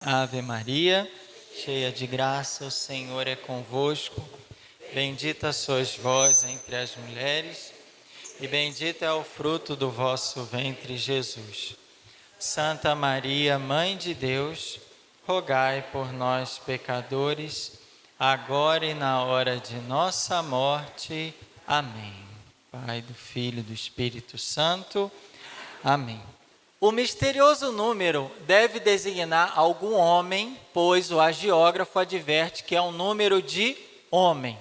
Ave Maria, cheia de graça, o Senhor é convosco. Bendita sois vós entre as mulheres, e bendito é o fruto do vosso ventre, Jesus. Santa Maria, Mãe de Deus, rogai por nós, pecadores, agora e na hora de nossa morte. Amém. Pai, do Filho e do Espírito Santo. Amém. O misterioso número deve designar algum homem, pois o agiógrafo adverte que é um número de homem.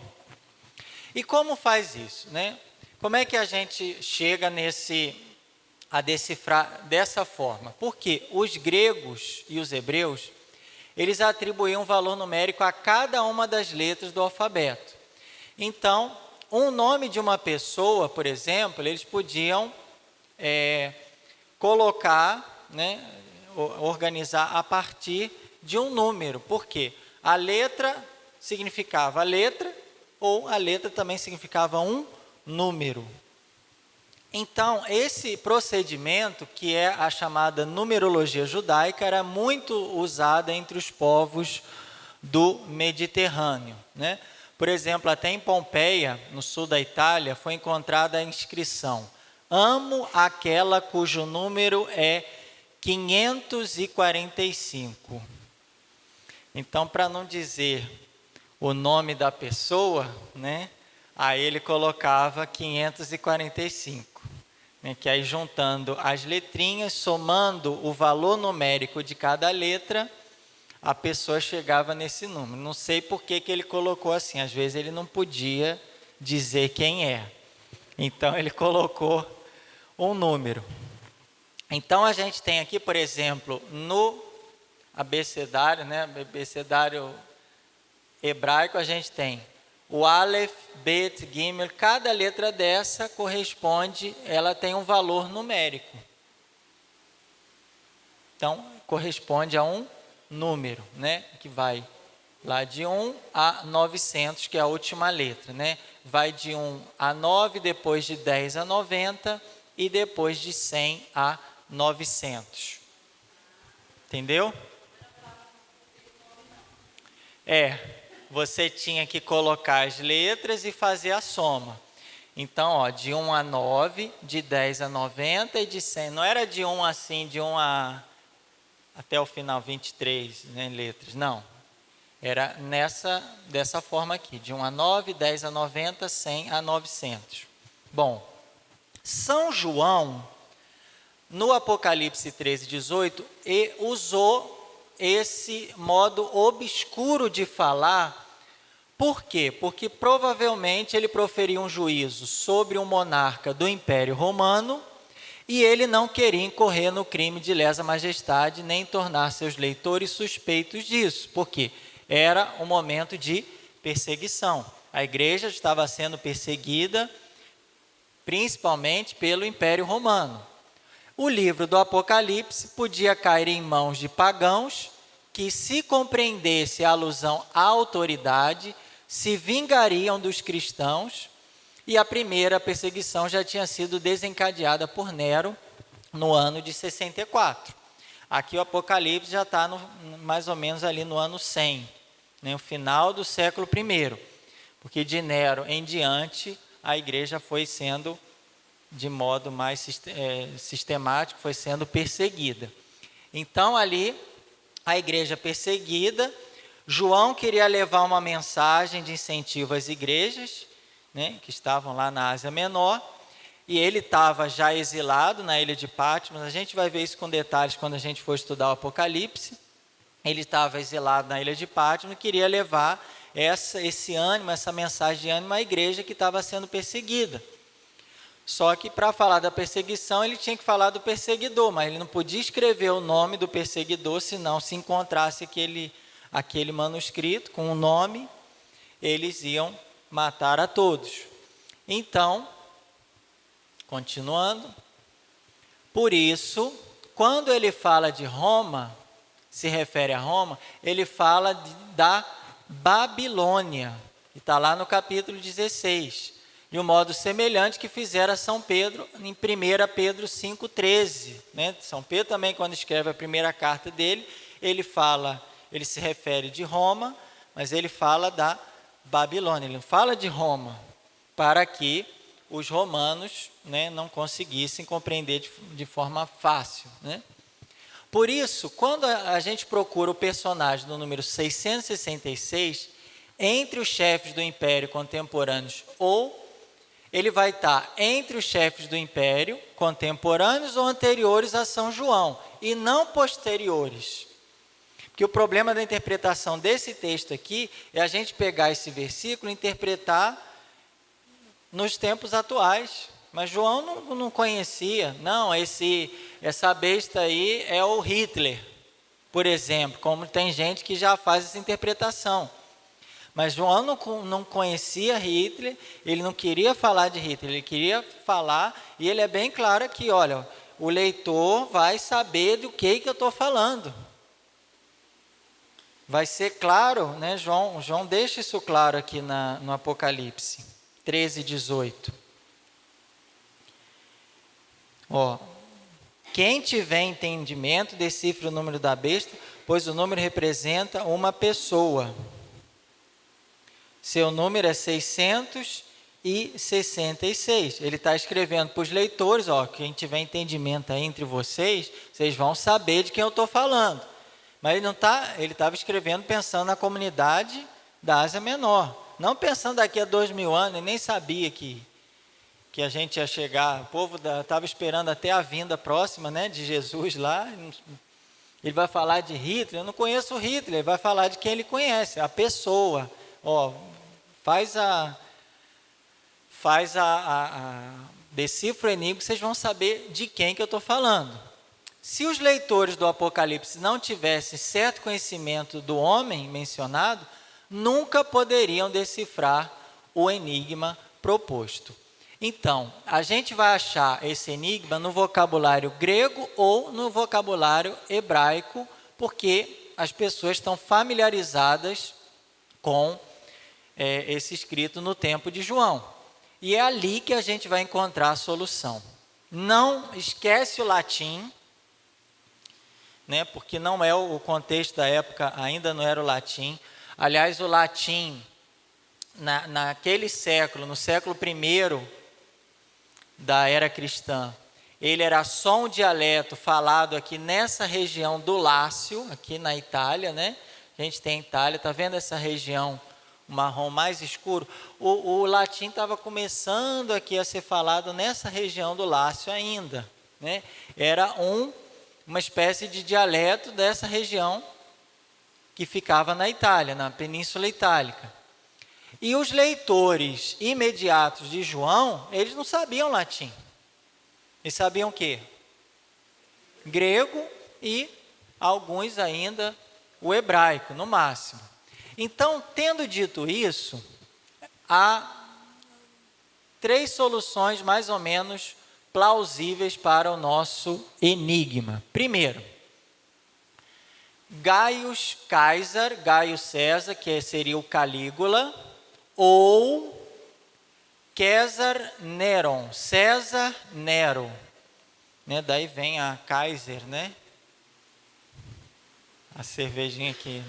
E como faz isso, né? Como é que a gente chega a decifrar dessa forma? Porque os gregos e os hebreus, eles atribuíam um valor numérico a cada uma das letras do alfabeto. Então, um nome de uma pessoa, por exemplo, eles podiam colocar, né, organizar a partir de um número, porque a letra significava a letra, ou a letra também significava um número. Então, esse procedimento, que é a chamada numerologia judaica, era muito usada entre os povos do Mediterrâneo, né? Por exemplo, até em Pompeia, no sul da Itália, foi encontrada a inscrição: amo aquela cujo número é 545. Então, para não dizer o nome da pessoa, né, aí ele colocava 545, né, que aí juntando as letrinhas, somando o valor numérico de cada letra, a pessoa chegava nesse número. Não sei por que ele colocou assim, às vezes ele não podia dizer quem é. Então ele colocou um número. Então a gente tem aqui, por exemplo, no abecedário, né, abecedário hebraico, a gente tem o Aleph, Bet, Gimel. Cada letra dessa corresponde, ela tem um valor numérico. Então corresponde a um número, né, que vai lá de 1 a 900, que é a última letra, né? Vai de 1 a 9, depois de 10 a 90 e depois de 100 a 900. Entendeu? Você tinha que colocar as letras e fazer a soma. Então, ó, de 1 a 9, de 10 a 90 e de 100. Não era de 1 assim, de 1 a até o final 23, né, letras. Não. Era dessa forma aqui, de 1 a 9, 10 a 90, 100 a 900. Bom, São João, no Apocalipse 13, 18, usou esse modo obscuro de falar. Por quê? Porque provavelmente ele proferiu um juízo sobre um monarca do Império Romano e ele não queria incorrer no crime de lesa majestade, nem tornar seus leitores suspeitos disso. Por quê? Era um momento de perseguição. A igreja estava sendo perseguida principalmente pelo Império Romano. O livro do Apocalipse podia cair em mãos de pagãos que, se compreendesse a alusão à autoridade, se vingariam dos cristãos, e a primeira perseguição já tinha sido desencadeada por Nero no ano de 64. Aqui o Apocalipse já está mais ou menos ali no ano 100, né, no final do século I, porque de Nero em diante a igreja foi sendo, de modo mais sistemático, foi sendo perseguida. Então ali, a igreja perseguida, João queria levar uma mensagem de incentivo às igrejas, né, que estavam lá na Ásia Menor, e ele estava já exilado na ilha de Patmos. A gente vai ver isso com detalhes quando a gente for estudar o Apocalipse. Ele estava exilado na ilha de Patmos e queria levar esse ânimo, essa mensagem de ânimo à igreja que estava sendo perseguida. Só que para falar da perseguição, ele tinha que falar do perseguidor, mas ele não podia escrever o nome do perseguidor, senão, se encontrasse aquele manuscrito com o nome, eles iam matar a todos. Então, continuando, por isso, quando ele fala de Roma, se refere a Roma, ele fala da Babilônia, que está lá no capítulo 16, de um modo semelhante que fizera São Pedro em 1 Pedro 5,13. Né? São Pedro também, quando escreve a primeira carta dele, ele se refere de Roma, mas ele fala da Babilônia, ele não fala de Roma, para que os romanos, né, não conseguissem compreender de forma fácil, né? Por isso, quando a gente procura o personagem do número 666, entre os chefes do império contemporâneos, ou ele vai estar entre os chefes do império contemporâneos ou anteriores a São João, e não posteriores. Porque o problema da interpretação desse texto aqui é a gente pegar esse versículo e interpretar nos tempos atuais. Mas João não conhecia. Não, essa besta aí é o Hitler, por exemplo, como tem gente que já faz essa interpretação. Mas João não conhecia Hitler, ele não queria falar de Hitler, ele queria falar, e ele é bem claro aqui, olha, o leitor vai saber do que eu estou falando. Vai ser claro, né? João deixa isso claro aqui no Apocalipse 13, 18. Quem tiver entendimento, decifre o número da besta, pois o número representa uma pessoa. Seu número é 666. Ele está escrevendo para os leitores, quem tiver entendimento aí entre vocês, vocês vão saber de quem eu estou falando. Mas ele estava escrevendo pensando na comunidade da Ásia Menor. Não pensando daqui a 2000 anos, ele nem sabia que a gente ia chegar. O povo estava esperando até a vinda próxima, né, de Jesus lá. Ele vai falar de Hitler, eu não conheço o Hitler, ele vai falar de quem ele conhece, a pessoa. Decifra o enigma, vocês vão saber de quem que eu estou falando. Se os leitores do Apocalipse não tivessem certo conhecimento do homem mencionado, nunca poderiam decifrar o enigma proposto. Então, a gente vai achar esse enigma no vocabulário grego ou no vocabulário hebraico, porque as pessoas estão familiarizadas com esse escrito no tempo de João. E é ali que a gente vai encontrar a solução. Não esquece o latim, né, porque não é o contexto da época, ainda não era o latim. Aliás, o latim, naquele século, no século I da era cristã, ele era só um dialeto falado aqui nessa região do Lácio, aqui na Itália, né? A gente tem a Itália, está vendo essa região marrom mais escuro? O latim estava começando aqui a ser falado nessa região do Lácio ainda, né? Era uma espécie de dialeto dessa região que ficava na Itália, na Península Itálica. E os leitores imediatos de João, eles não sabiam latim. Eles sabiam o quê? Grego e alguns ainda o hebraico, no máximo. Então, tendo dito isso, há 3 soluções mais ou menos plausíveis para o nosso enigma. Primeiro, Gaio César, que seria o Calígula, ou César Nero, né? Daí vem a Kaiser, né? A cervejinha aqui,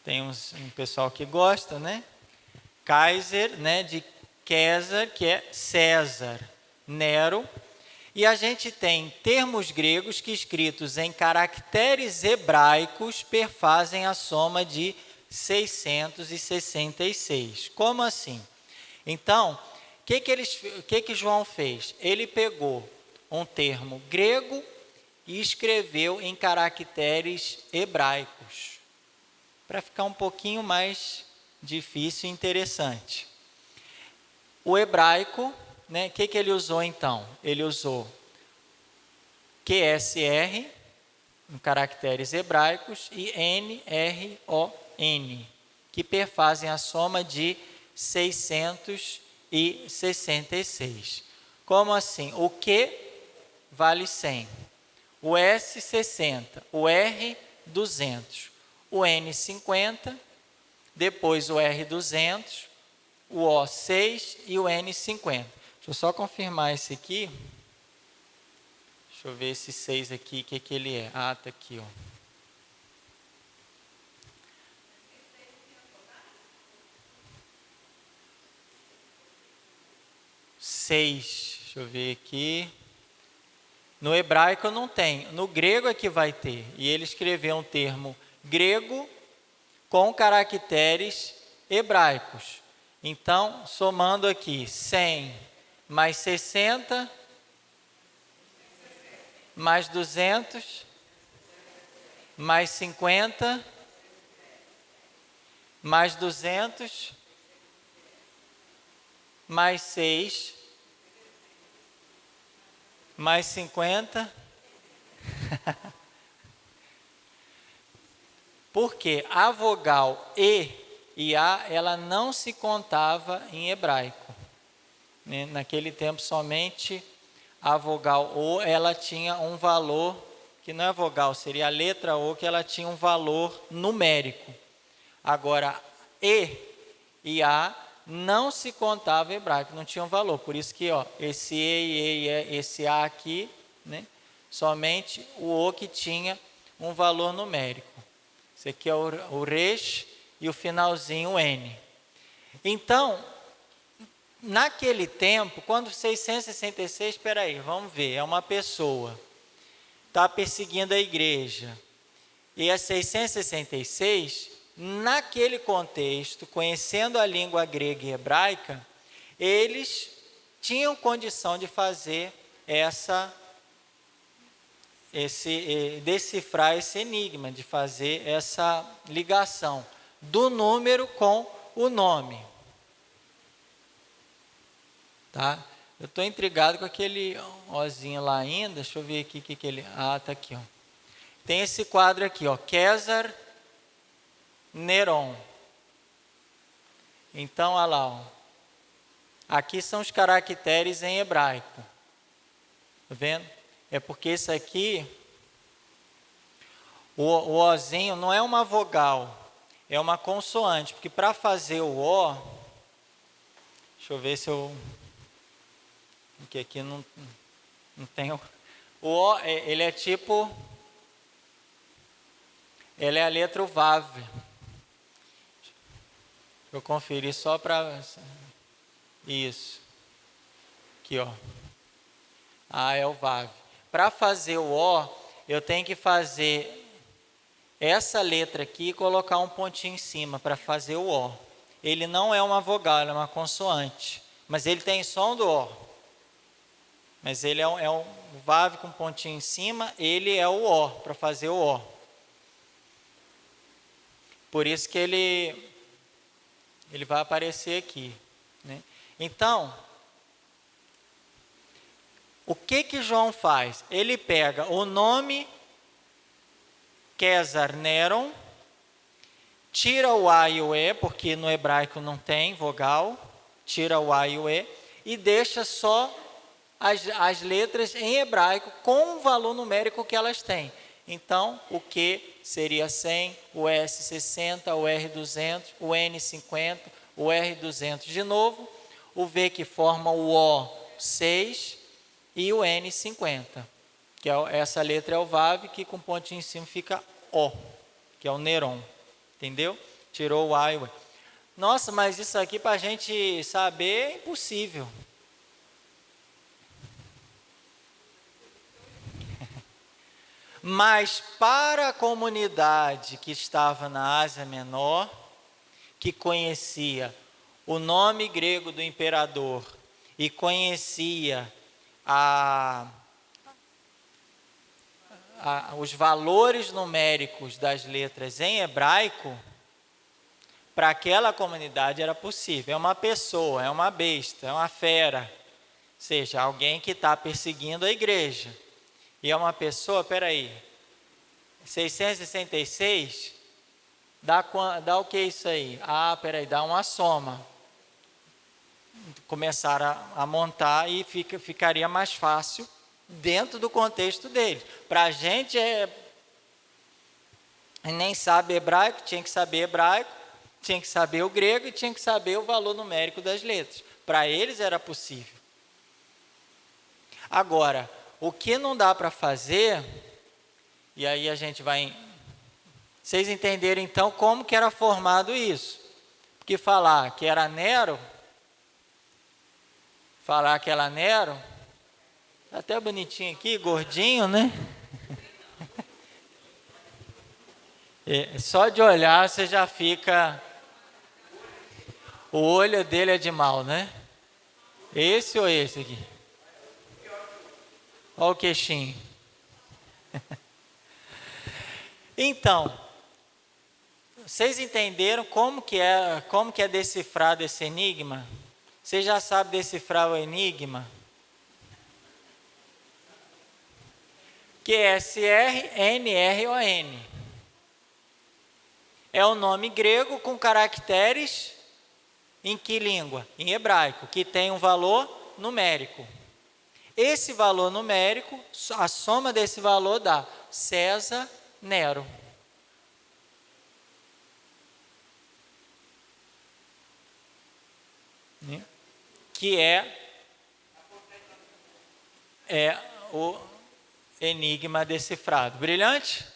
tem um pessoal que gosta, né? Kaiser, né? De César, que é César, Nero. E a gente tem termos gregos que, escritos em caracteres hebraicos, perfazem a soma de 666. Como assim? Então, o que João fez? Ele pegou um termo grego e escreveu em caracteres hebraicos, para ficar um pouquinho mais difícil e interessante. O hebraico, né, o que ele usou então? Ele usou QSR, em caracteres hebraicos, e NRON, que perfazem a soma de 666. Como assim? O Q vale 100, o S 60, o R 200, o N 50, depois o R 200, o O 6 e o N 50. Deixa eu só confirmar esse aqui. Deixa eu ver esse 6 aqui, o que ele é. Ah, está aqui, ó. 6. Deixa eu ver aqui. No hebraico não tem, no grego é que vai ter. E ele escreveu um termo grego com caracteres hebraicos. Então, somando aqui 100 mais 60 mais 200 mais 50 mais 200 mais 6 mais 50. Porque a vogal e A, ela não se contava em hebraico. Naquele tempo, somente a vogal O, ela tinha um valor, que não é vogal, seria a letra O, que ela tinha um valor numérico. Agora, e A não se contava em hebraico, não tinha um valor. Por isso que esse E, esse A aqui, né, somente o O que tinha um valor numérico. Esse aqui é o resh e o finalzinho o N. Então, naquele tempo, quando 666, espera aí, vamos ver, é uma pessoa, está perseguindo a igreja, e é 666, naquele contexto, conhecendo a língua grega e hebraica, eles tinham condição de fazer decifrar esse enigma, de fazer essa ligação do número com o nome. Tá? Eu estou intrigado com aquele ozinho lá ainda. Deixa eu ver aqui o que ele... Ah, tá aqui. Tem esse quadro aqui, César Neron. Então, olha lá. Aqui são os caracteres em hebraico. Tá vendo? É porque isso aqui, o ozinho não é uma vogal, é uma consoante. Porque para fazer o O, deixa eu ver se eu... Porque aqui não tem... O O, ele é tipo... Ele é a letra Vav. Deixa eu conferir só para... Isso. Aqui, é o Vav. Para fazer o O, eu tenho que fazer essa letra aqui e colocar um pontinho em cima para fazer o O. Ele não é uma vogal, ele é uma consoante. Mas ele tem som do O. Mas ele é um Vav com pontinho em cima, ele é o O, para fazer o O. Por isso que ele vai aparecer aqui. Né? Então, o que João faz? Ele pega o nome César Neron, tira o A e o E, porque no hebraico não tem vogal, tira o A e o E, e deixa só as letras em hebraico com o valor numérico que elas têm. Então, o Q seria 100, o S 60, o R 200, o N 50, o R 200 de novo, o V que forma o O 6 e o N 50, que essa letra é o Vav, que com pontinho em cima fica O, que é o Neron, entendeu? Tirou o A e o E. Nossa, mas isso aqui para a gente saber é impossível. Mas para a comunidade que estava na Ásia Menor, que conhecia o nome grego do imperador e conhecia os valores numéricos das letras em hebraico, para aquela comunidade era possível. É uma pessoa, é uma besta, é uma fera, ou seja, alguém que está perseguindo a igreja. E é uma pessoa, peraí, 666, dá o que isso aí? Ah, peraí, dá uma soma. Começaram a montar e ficaria mais fácil dentro do contexto deles. Para a gente, nem sabe hebraico, tinha que saber hebraico, tinha que saber o grego e tinha que saber o valor numérico das letras. Para eles era possível. Agora, o que não dá para fazer, e aí a gente vai... Vocês entenderam então como que era formado isso? Porque falar que era Nero, falar que ela Nero. Tá até bonitinho aqui, gordinho, né? Só de olhar você já fica... O olho dele é de mal, né? Esse ou esse aqui? Olha o queixinho. Então, vocês entenderam como que é decifrado esse enigma? Vocês já sabem decifrar o enigma? QSR-NRON. É o nome grego com caracteres em que língua? Em hebraico, que tem um valor numérico. Esse valor numérico, a soma desse valor dá César Nero. Que é o enigma decifrado. Brilhante?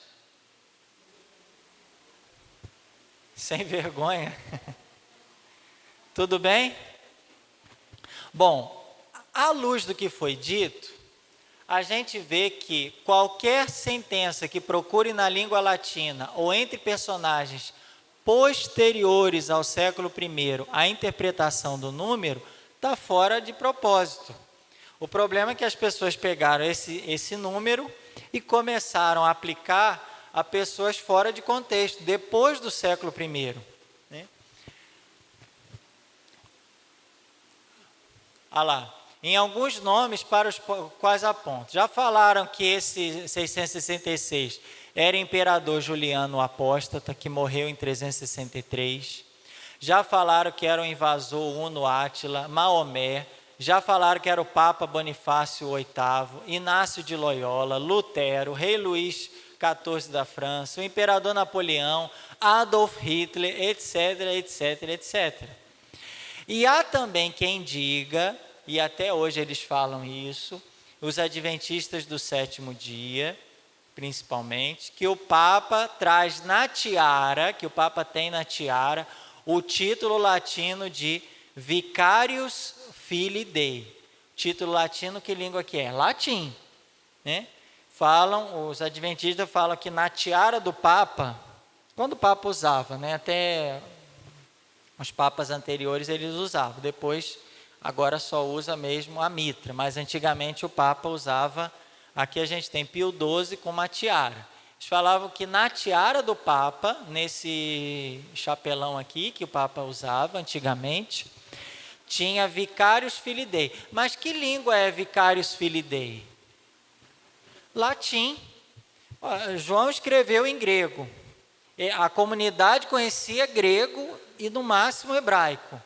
Sem vergonha. Tudo bem? Bom, à luz do que foi dito, a gente vê que qualquer sentença que procure na língua latina ou entre personagens posteriores ao século I a interpretação do número está fora de propósito. O problema é que as pessoas pegaram esse número e começaram a aplicar a pessoas fora de contexto, depois do século I. Né? Olha lá. Em alguns nomes para os quais aponto. Já falaram que esse 666 era imperador Juliano o Apóstata, que morreu em 363. Já falaram que era o invasor Huno Átila, Maomé. Já falaram que era o Papa Bonifácio VIII, Inácio de Loyola, Lutero, Rei Luís XIV da França, o imperador Napoleão, Adolf Hitler, etc, etc, etc. E há também quem diga, e até hoje eles falam isso, os adventistas do sétimo dia, principalmente, que o Papa traz na tiara, que o Papa tem na tiara, o título latino de Vicarius Filii Dei. Título latino, que língua que é? Latim. Né? Os adventistas falam que na tiara do Papa, quando o Papa usava, né? Até os papas anteriores eles usavam, depois, agora só usa mesmo a mitra, mas antigamente o Papa usava, aqui a gente tem Pio XII com uma tiara. Eles falavam que na tiara do Papa, nesse chapelão aqui que o Papa usava antigamente, tinha Vicarius Filii Dei. Mas que língua é Vicarius Filii Dei? Latim. João escreveu em grego. A comunidade conhecia grego e no máximo hebraico.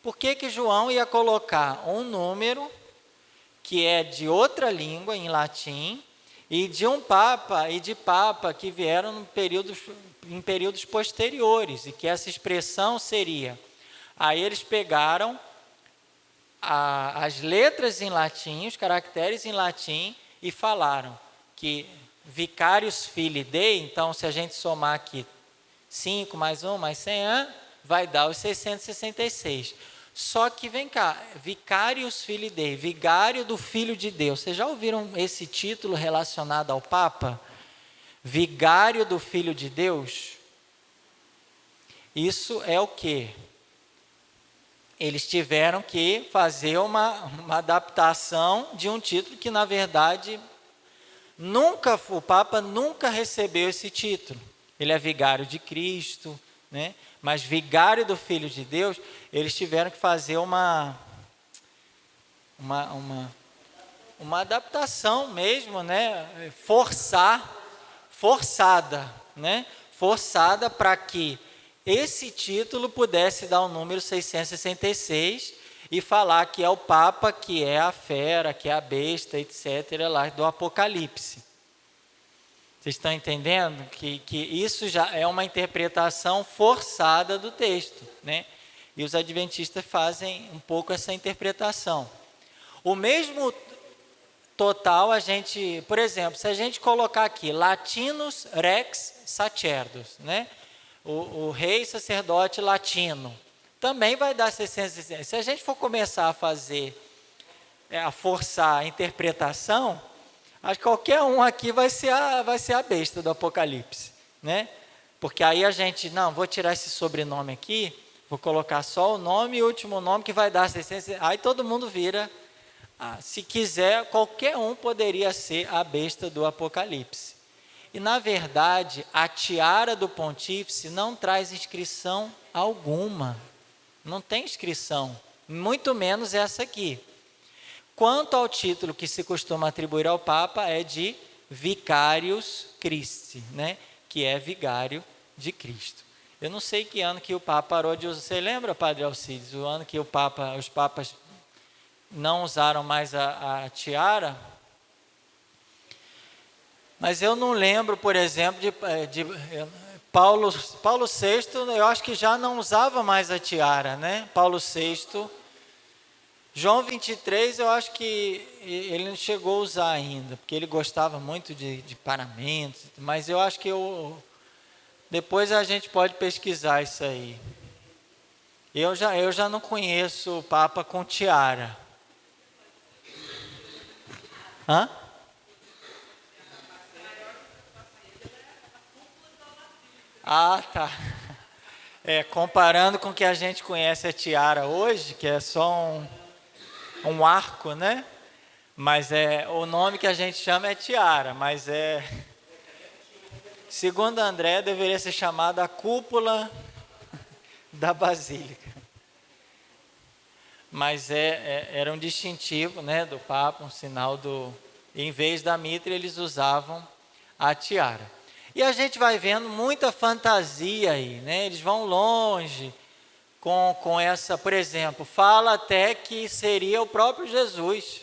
Por que João ia colocar um número que é de outra língua em latim e de um papa e de papa que vieram em períodos posteriores, e que essa expressão seria... Aí eles pegaram as letras em latim, os caracteres em latim, e falaram que Vicarius Filii Dei, então se a gente somar aqui 5 mais 1 mais 100, vai dar os 666. Só que vem cá, Vicarius Filii Dei, vigário do Filho de Deus. Vocês já ouviram esse título relacionado ao Papa? Vigário do Filho de Deus? Isso é o quê? Eles tiveram que fazer uma adaptação de um título que, na verdade, o Papa nunca recebeu esse título. Ele é vigário de Cristo, né? Mas vigário do Filho de Deus, eles tiveram que fazer uma adaptação mesmo, né? Forçada, né? Forçada para que esse título pudesse dar o número 666 e falar que é o Papa, que é a fera, que é a besta, etc., lá do Apocalipse. Vocês estão entendendo que isso já é uma interpretação forçada do texto, né? E os adventistas fazem um pouco essa interpretação. O mesmo total por exemplo, se a gente colocar aqui Latinus Rex Sacerdos, né? O rei sacerdote latino, também vai dar 660. Se a gente for começar a fazer, a forçar a interpretação, acho que qualquer um aqui vai ser a besta do Apocalipse, né? Porque aí a gente, não, vou tirar esse sobrenome aqui, vou colocar só o nome e o último nome que vai dar 660. Aí todo mundo vira, se quiser, qualquer um poderia ser a besta do Apocalipse. E na verdade, a tiara do pontífice não traz inscrição alguma. Não tem inscrição, muito menos essa aqui. Quanto ao título que se costuma atribuir ao Papa, é de Vicarius Christi, né? Que é vigário de Cristo. Eu não sei que ano que o Papa parou de usar. Você lembra, Padre Alcides, o ano que os papas não usaram mais a tiara? Mas eu não lembro, por exemplo, de Paulo VI, eu acho que já não usava mais a tiara, né? Paulo VI. João 23, eu acho que ele não chegou a usar ainda, porque ele gostava muito de paramentos, mas eu acho que depois a gente pode pesquisar isso aí. Eu já não conheço o Papa com tiara. Hã? Ah, tá. Comparando com o que a gente conhece a tiara hoje, que é só um arco, né? Mas o nome que a gente chama é tiara, mas segundo André, deveria ser chamada a cúpula da Basílica. Mas era um distintivo, né, do Papa, um sinal em vez da mitra, eles usavam a tiara. E a gente vai vendo muita fantasia aí, né? Eles vão longe com essa, por exemplo, fala até que seria o próprio Jesus,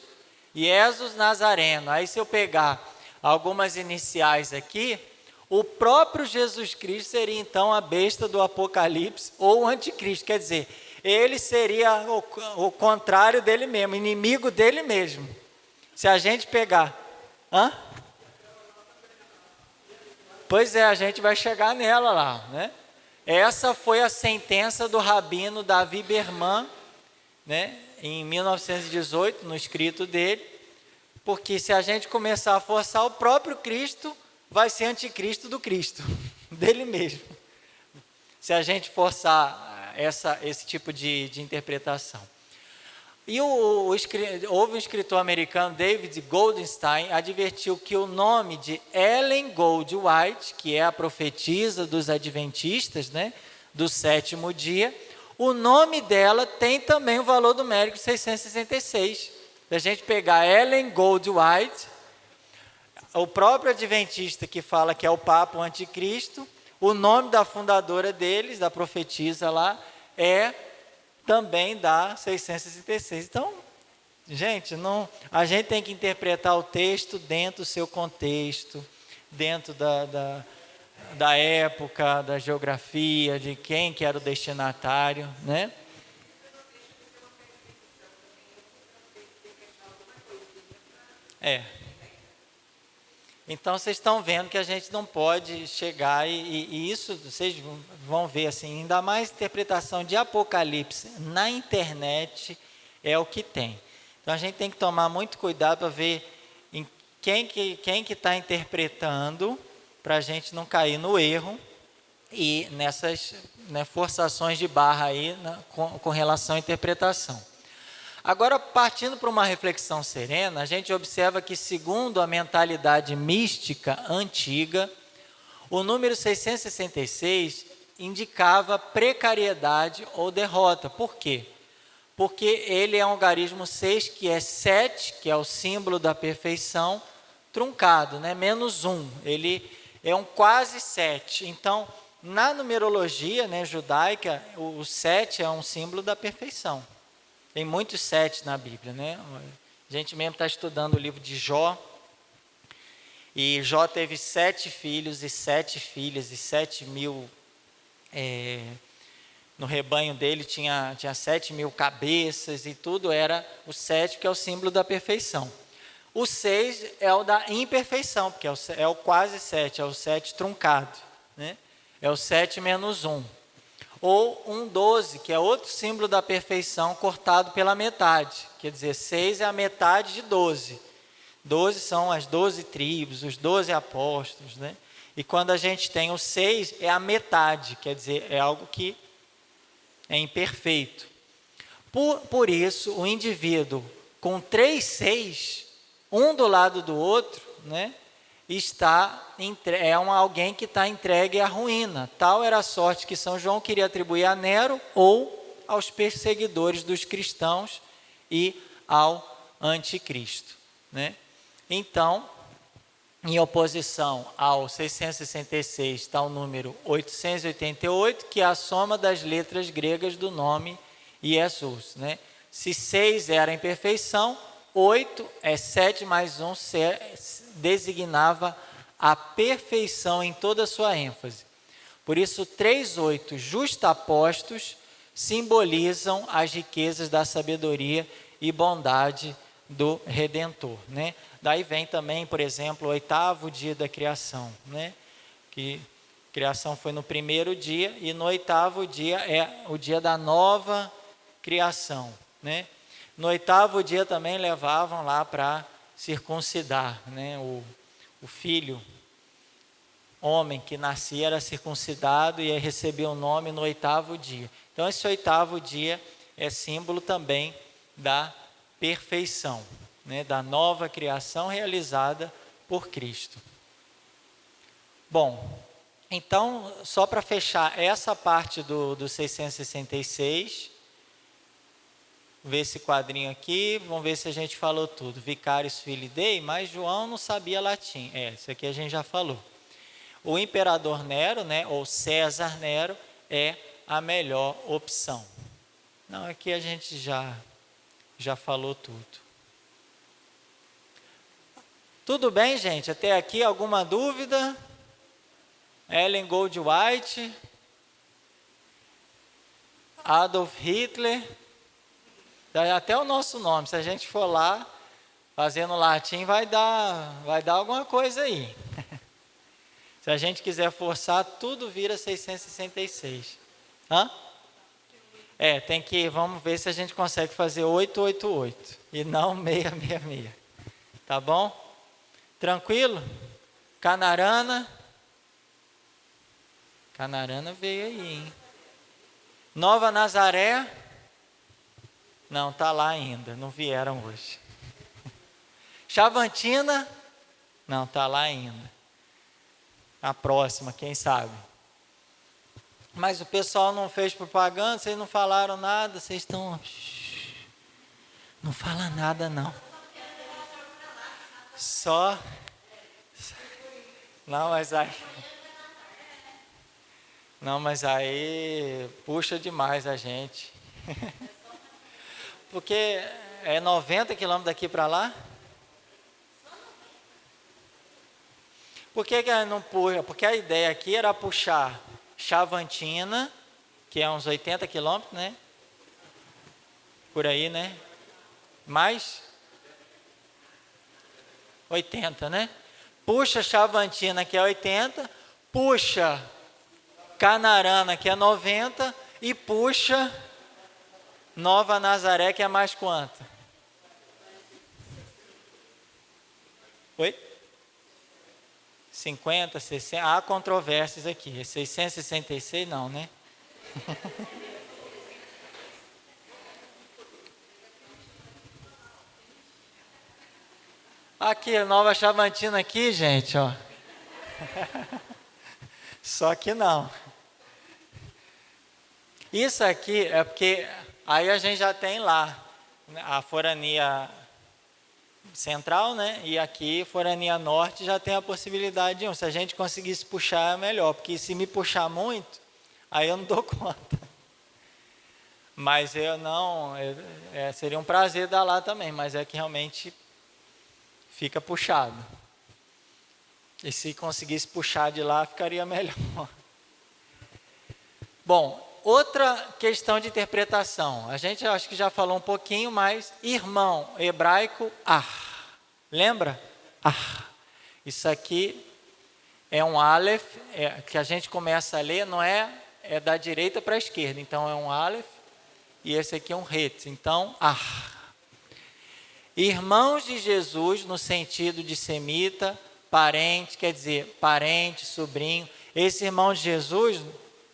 Jesus Nazareno. Aí se eu pegar algumas iniciais aqui, o próprio Jesus Cristo seria então a besta do Apocalipse ou o anticristo, quer dizer, ele seria o contrário dele mesmo, inimigo dele mesmo. Se a gente pegar... Pois a gente vai chegar nela lá, né? Essa foi a sentença do rabino Davi Berman, né, em 1918, no escrito dele, porque se a gente começar a forçar, o próprio Cristo vai ser anticristo do Cristo, dele mesmo. Se a gente forçar esse tipo de interpretação. E houve um escritor americano, David Goldenstein, advertiu que o nome de Ellen Goldwhite, que é a profetisa dos adventistas, né, do sétimo dia, o nome dela tem também o valor numérico 666. Se a gente pegar Ellen Goldwhite, o próprio adventista que fala que é o Papa, o anticristo, o nome da fundadora deles, da profetisa lá, também dá 666. Então, gente, a gente tem que interpretar o texto dentro do seu contexto, dentro da época, da geografia, de quem que era o destinatário, né? Então, vocês estão vendo que a gente não pode chegar e isso, vocês vão ver assim, ainda mais interpretação de Apocalipse na internet é o que tem. Então, a gente tem que tomar muito cuidado para ver em quem que está interpretando, para a gente não cair no erro e nessas, né, forçações de barra aí, com relação à interpretação. Agora, partindo para uma reflexão serena, a gente observa que, segundo a mentalidade mística antiga, o número 666 indicava precariedade ou derrota. Por quê? Porque ele é um algarismo 6, que é 7, que é o símbolo da perfeição, truncado, né? Menos 1. Ele é um quase 7. Então, na numerologia, né, judaica, o 7 é um símbolo da perfeição. Tem muitos 7 na Bíblia, né? A gente mesmo está estudando o livro de Jó. E Jó teve 7 filhos e 7 filhas e 7.000... no rebanho dele tinha 7.000 cabeças e tudo era o 7, que é o símbolo da perfeição. O 6 é o da imperfeição, porque é o quase 7, é o 7 truncado, né? É o 7 menos 1. Ou um 12, que é outro símbolo da perfeição, cortado pela metade. Quer dizer, 6 é a metade de 12. 12 são as 12 tribos, os 12 apóstolos, né? E quando a gente tem o 6, é a metade, quer dizer, é algo que é imperfeito. Por isso, o indivíduo com 3 6, um do lado do outro, né, alguém que está entregue à ruína. Tal era a sorte que São João queria atribuir a Nero ou aos perseguidores dos cristãos e ao anticristo, né? Então, em oposição ao 666 está o número 888, que é a soma das letras gregas do nome Jesus, né? Se 6 era a imperfeição, 8 é 7 mais 1, designava a perfeição em toda a sua ênfase. Por isso, 3 8 justapostos simbolizam as riquezas da sabedoria e bondade do Redentor, né? Daí vem também, por exemplo, o 8º dia da criação, né? Que a criação foi no primeiro dia e no 8º dia é o dia da nova criação, né? No 8º dia também levavam lá para circuncidar, né? O filho, homem que nascia era circuncidado e recebia o nome no 8º dia. Então esse 8º dia é símbolo também da perfeição, né, da nova criação realizada por Cristo. Bom, então, só para fechar essa parte do 666, ver esse quadrinho aqui, vamos ver se a gente falou tudo. Vicarius Filii Dei, mas João não sabia latim. Isso aqui a gente já falou. O imperador Nero, né, ou César Nero, é a melhor opção. Não, aqui a gente já falou tudo. Tudo bem, gente? Até aqui alguma dúvida? Ellen Goldwhite, Adolf Hitler, até o nosso nome, se a gente for lá fazendo latim, vai dar alguma coisa aí. Se a gente quiser forçar, tudo vira 666. Hã? Tem que, vamos ver se a gente consegue fazer 888 e não 666. Tá bom? Tranquilo? Canarana veio aí, hein? Nova Nazaré, não, tá lá ainda, não vieram hoje. Chavantina, não, tá lá ainda. A próxima, quem sabe? Mas o pessoal não fez propaganda, vocês não falaram nada, vocês estão... Não fala nada, não. Só... Não, mas aí puxa demais a gente. Porque é 90 quilômetros daqui para lá? Por que não puxa? Porque a ideia aqui era puxar Chavantina, que é uns 80 quilômetros, né? Por aí, né? Mais 80, né? Puxa Chavantina, que é 80, puxa Canarana, que é 90, e puxa Nova Nazaré, que é mais quanto? Oi? 50, 60, há controvérsias aqui. 666 não, né? Aqui, Nova Chavantina aqui, gente, ó. Só que não. Isso aqui é porque aí a gente já tem lá a forania central, né? E aqui, forania norte, já tem a possibilidade de um. Se a gente conseguisse puxar, é melhor. Porque se me puxar muito, aí eu não dou conta. Mas eu não... seria um prazer dar lá também, mas é que realmente fica puxado. E se conseguisse puxar de lá, ficaria melhor. Bom, outra questão de interpretação. A gente acho que já falou um pouquinho, mas irmão, hebraico, lembra? Isso aqui é um Aleph, que a gente começa a ler, não é é da direita para a esquerda, então é um Aleph, e esse aqui é um Het, então irmãos de Jesus no sentido de semita, parente, quer dizer, parente, sobrinho. Esse irmão de Jesus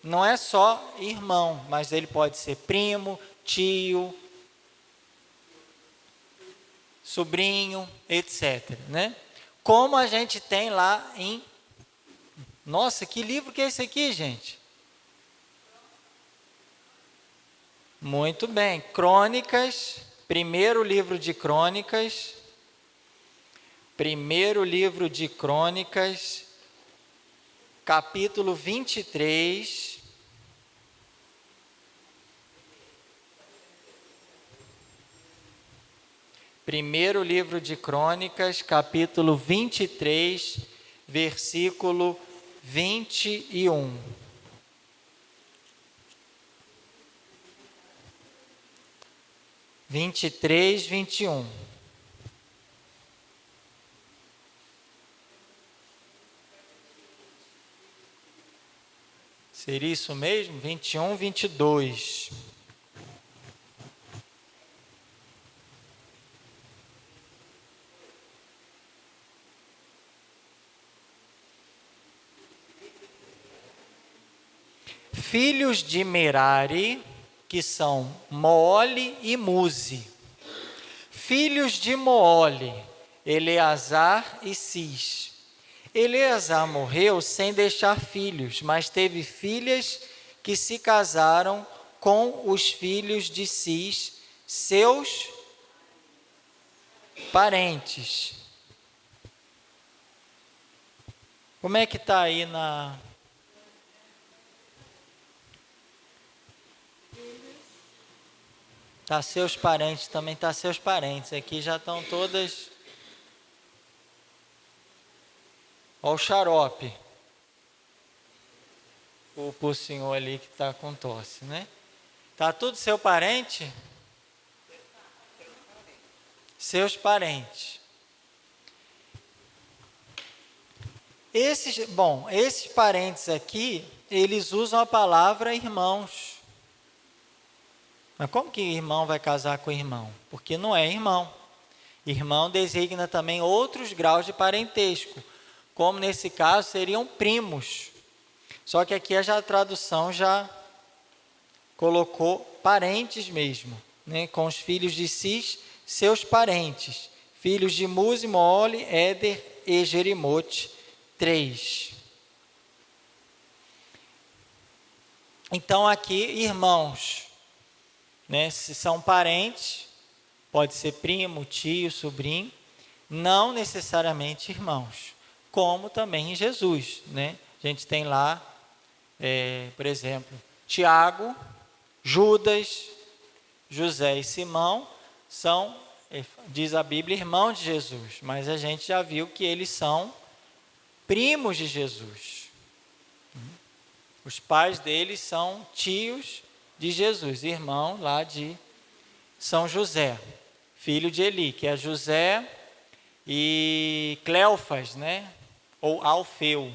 não é só irmão, mas ele pode ser primo, tio, sobrinho, etc, né? Como a gente tem lá em... Nossa, que livro que é esse aqui, gente? Muito bem, Crônicas, primeiro livro de Crônicas, capítulo 23. Primeiro livro de Crônicas, capítulo 23, versículo 21. Vinte e três, 21. Seria isso mesmo? 21, 22. Filhos de Merari, que são Moole e Muzi. Filhos de Moole, Eleazar e Cis. Eleazar morreu sem deixar filhos, mas teve filhas que se casaram com os filhos de Cis, seus parentes. Como é que está aí na... Tá seus parentes, também tá seus parentes. Aqui já estão todas... Olha o xarope. O senhor ali que está com tosse, né? Tá tudo seu parente? Seus parentes. Esses parentes aqui, eles usam a palavra irmãos. Mas como que irmão vai casar com irmão? Porque não é irmão. Irmão designa também outros graus de parentesco, como nesse caso seriam primos. Só que aqui a tradução já colocou parentes mesmo, né? Com os filhos de Cis, seus parentes. Filhos de Muzi, Moole, Éder e Jerimote, 3. Então aqui, irmãos, né? Se são parentes, pode ser primo, tio, sobrinho, não necessariamente irmãos, como também em Jesus, né? A gente tem lá, por exemplo, Tiago, Judas, José e Simão são, diz a Bíblia, irmãos de Jesus, mas a gente já viu que eles são primos de Jesus. Os pais deles são tios de Jesus, irmão lá de São José, filho de Eli, que é José e Cleofas, né? Ou Alfeu.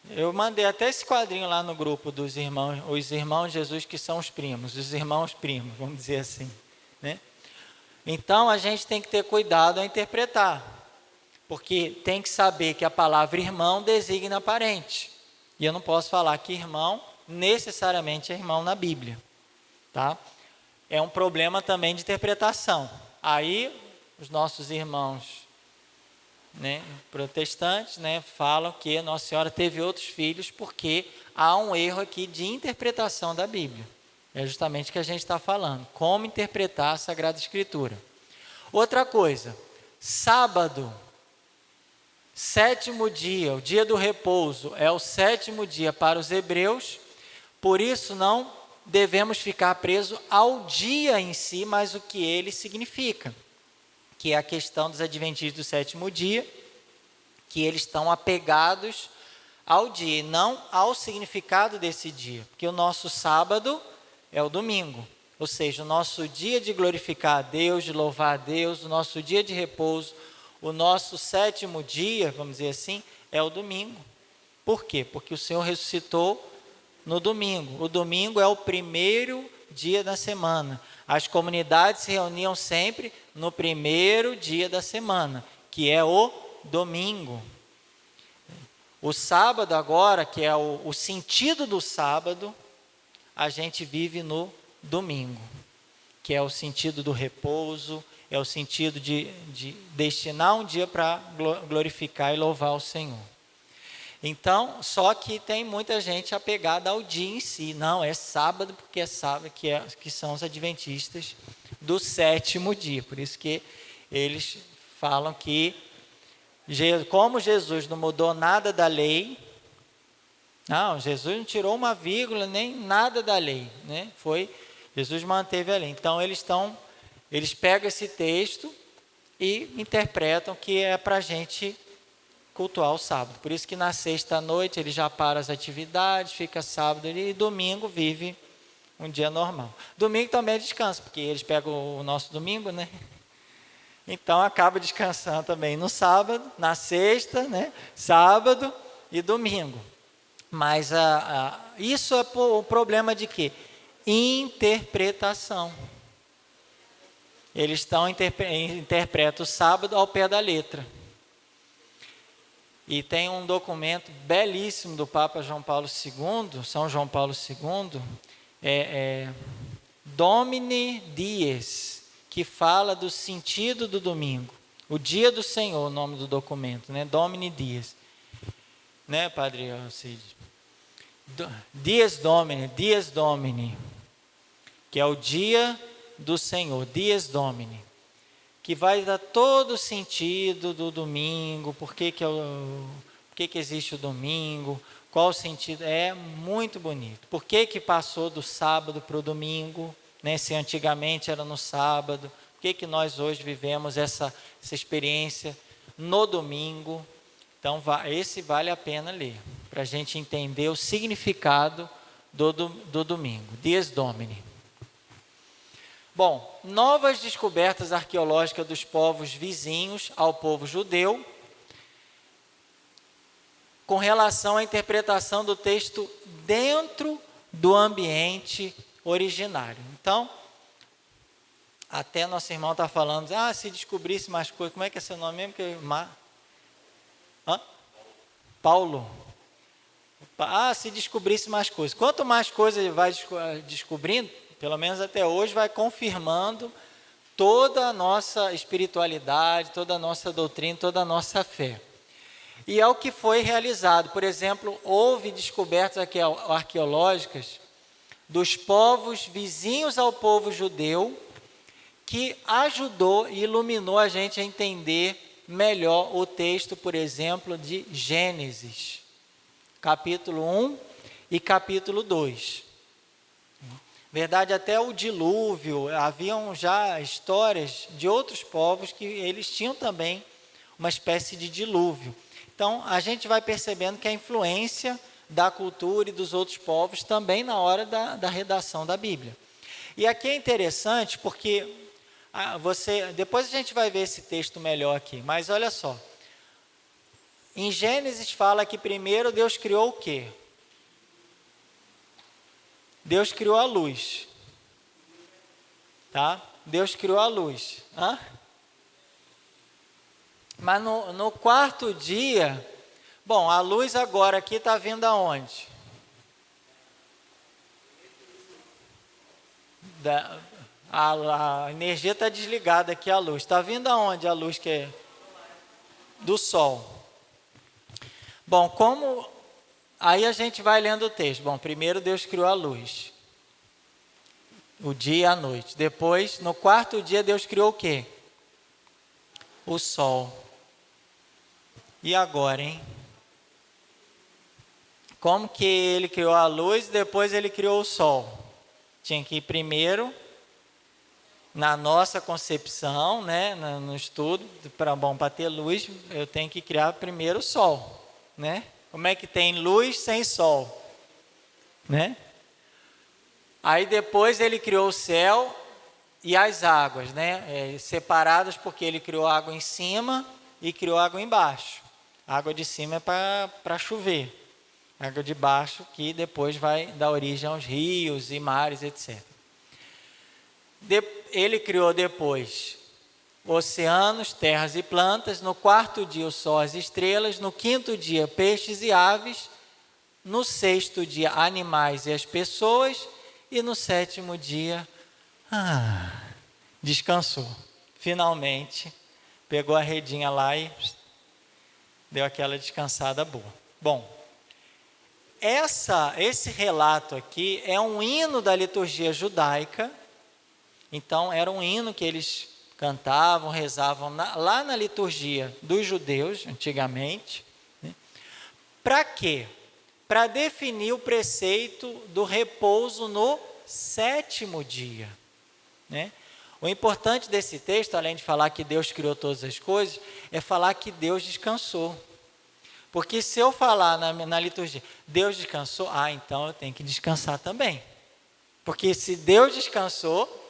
Eu mandei até esse quadrinho lá no grupo dos irmãos, os irmãos de Jesus que são os primos, os irmãos primos, vamos dizer assim, né? Então a gente tem que ter cuidado a interpretar, porque tem que saber que a palavra irmão designa parente. E eu não posso falar que irmão necessariamente é irmão na Bíblia, tá? É um problema também de interpretação. Aí os nossos irmãos, né, protestantes, né, falam que Nossa Senhora teve outros filhos porque há um erro aqui de interpretação da Bíblia. É justamente o que a gente está falando, como interpretar a Sagrada Escritura. Outra coisa, sábado, sétimo dia, o dia do repouso, é o sétimo dia para os hebreus, por isso não devemos ficar presos ao dia em si, mas o que ele significa, que é a questão dos adventistas do sétimo dia, que eles estão apegados ao dia, e não ao significado desse dia, porque o nosso sábado é o domingo, ou seja, o nosso dia de glorificar a Deus, de louvar a Deus, o nosso dia de repouso, o nosso sétimo dia, vamos dizer assim, é o domingo. Por quê? Porque o Senhor ressuscitou no domingo. O domingo é o primeiro dia da semana. As comunidades se reuniam sempre no primeiro dia da semana, que é o domingo. O sábado agora, que é o sentido do sábado, a gente vive no domingo, que é o sentido do repouso, é o sentido de destinar um dia para glorificar e louvar o Senhor. Então, só que tem muita gente apegada ao dia em si. Não, é sábado, porque é sábado que são os adventistas do sétimo dia. Por isso que eles falam que, como Jesus não mudou nada da lei, não, Jesus não tirou uma vírgula, nem nada da lei, né? Jesus manteve a lei. Então, eles pegam esse texto e interpretam que é para a gente cultuar o sábado. Por isso que na sexta-noite ele já para as atividades, fica sábado e domingo vive um dia normal. Domingo também é descanso, porque eles pegam o nosso domingo, né? Então acaba descansando também no sábado, na sexta, né? Sábado e domingo. Mas isso é o problema de quê? Interpretação. Eles interpretam o sábado ao pé da letra. E tem um documento belíssimo do Papa João Paulo II, São João Paulo II, Domini Dies, que fala do sentido do domingo. O dia do Senhor, o nome do documento, né? Domini Dies. Né, Padre Cid? Dies Domini, que é o dia do Senhor, Dies Domini, que vai dar todo o sentido do domingo, por que existe o domingo, qual o sentido, é muito bonito. Por que passou do sábado para o domingo, né? Se antigamente era no sábado, por que nós hoje vivemos essa experiência no domingo? Então, esse vale a pena ler, para a gente entender o significado do domingo, Dies Domini. Bom, novas descobertas arqueológicas dos povos vizinhos ao povo judeu, com relação à interpretação do texto dentro do ambiente originário. Então, até nosso irmão está falando, se descobrisse mais coisas, como é que é seu nome mesmo? Paulo. Se descobrisse mais coisas. Quanto mais coisas vai descobrindo, pelo menos até hoje, vai confirmando toda a nossa espiritualidade, toda a nossa doutrina, toda a nossa fé. E é o que foi realizado. Por exemplo, houve descobertas arqueológicas dos povos vizinhos ao povo judeu, que ajudou e iluminou a gente a entender melhor o texto, por exemplo, de Gênesis, capítulo 1 e capítulo 2. Verdade, até o dilúvio, haviam já histórias de outros povos que eles tinham também uma espécie de dilúvio. Então, a gente vai percebendo que a influência da cultura e dos outros povos também na hora da redação da Bíblia. E aqui é interessante porque depois a gente vai ver esse texto melhor aqui, mas olha só. Em Gênesis fala que primeiro Deus criou o quê? Deus criou a luz, tá? Deus criou a luz. Mas no quarto dia, bom, a luz agora aqui está vindo aonde? A energia está desligada aqui, a luz. Está vindo aonde a luz que é? Do sol. Bom, aí a gente vai lendo o texto. Bom, primeiro Deus criou a luz, o dia e a noite. Depois, no quarto dia, Deus criou o quê? O sol. E agora, hein? Como que ele criou a luz e depois ele criou o sol? Tinha que ir primeiro, na nossa concepção, né, no estudo, para ter luz, eu tenho que criar primeiro o sol. Né? Como é que tem luz sem sol? Né? Aí depois ele criou o céu e as águas, né? Separadas, porque ele criou água em cima e criou água embaixo. A água de cima é para chover. água de baixo que depois vai dar origem aos rios e mares, etc. Ele criou depois oceanos, terras e plantas. No quarto dia o sol, as estrelas. No quinto dia peixes e aves. No sexto dia animais e as pessoas. E no sétimo dia descansou. Finalmente pegou a redinha lá e deu aquela descansada boa. Bom, esse relato aqui é um hino da liturgia judaica. Então era um hino que eles cantavam, rezavam lá na liturgia dos judeus, antigamente. Né? Para quê? Para definir o preceito do repouso no sétimo dia. Né? O importante desse texto, além de falar que Deus criou todas as coisas, é falar que Deus descansou. Porque se eu falar na liturgia, Deus descansou, então eu tenho que descansar também. Porque se Deus descansou,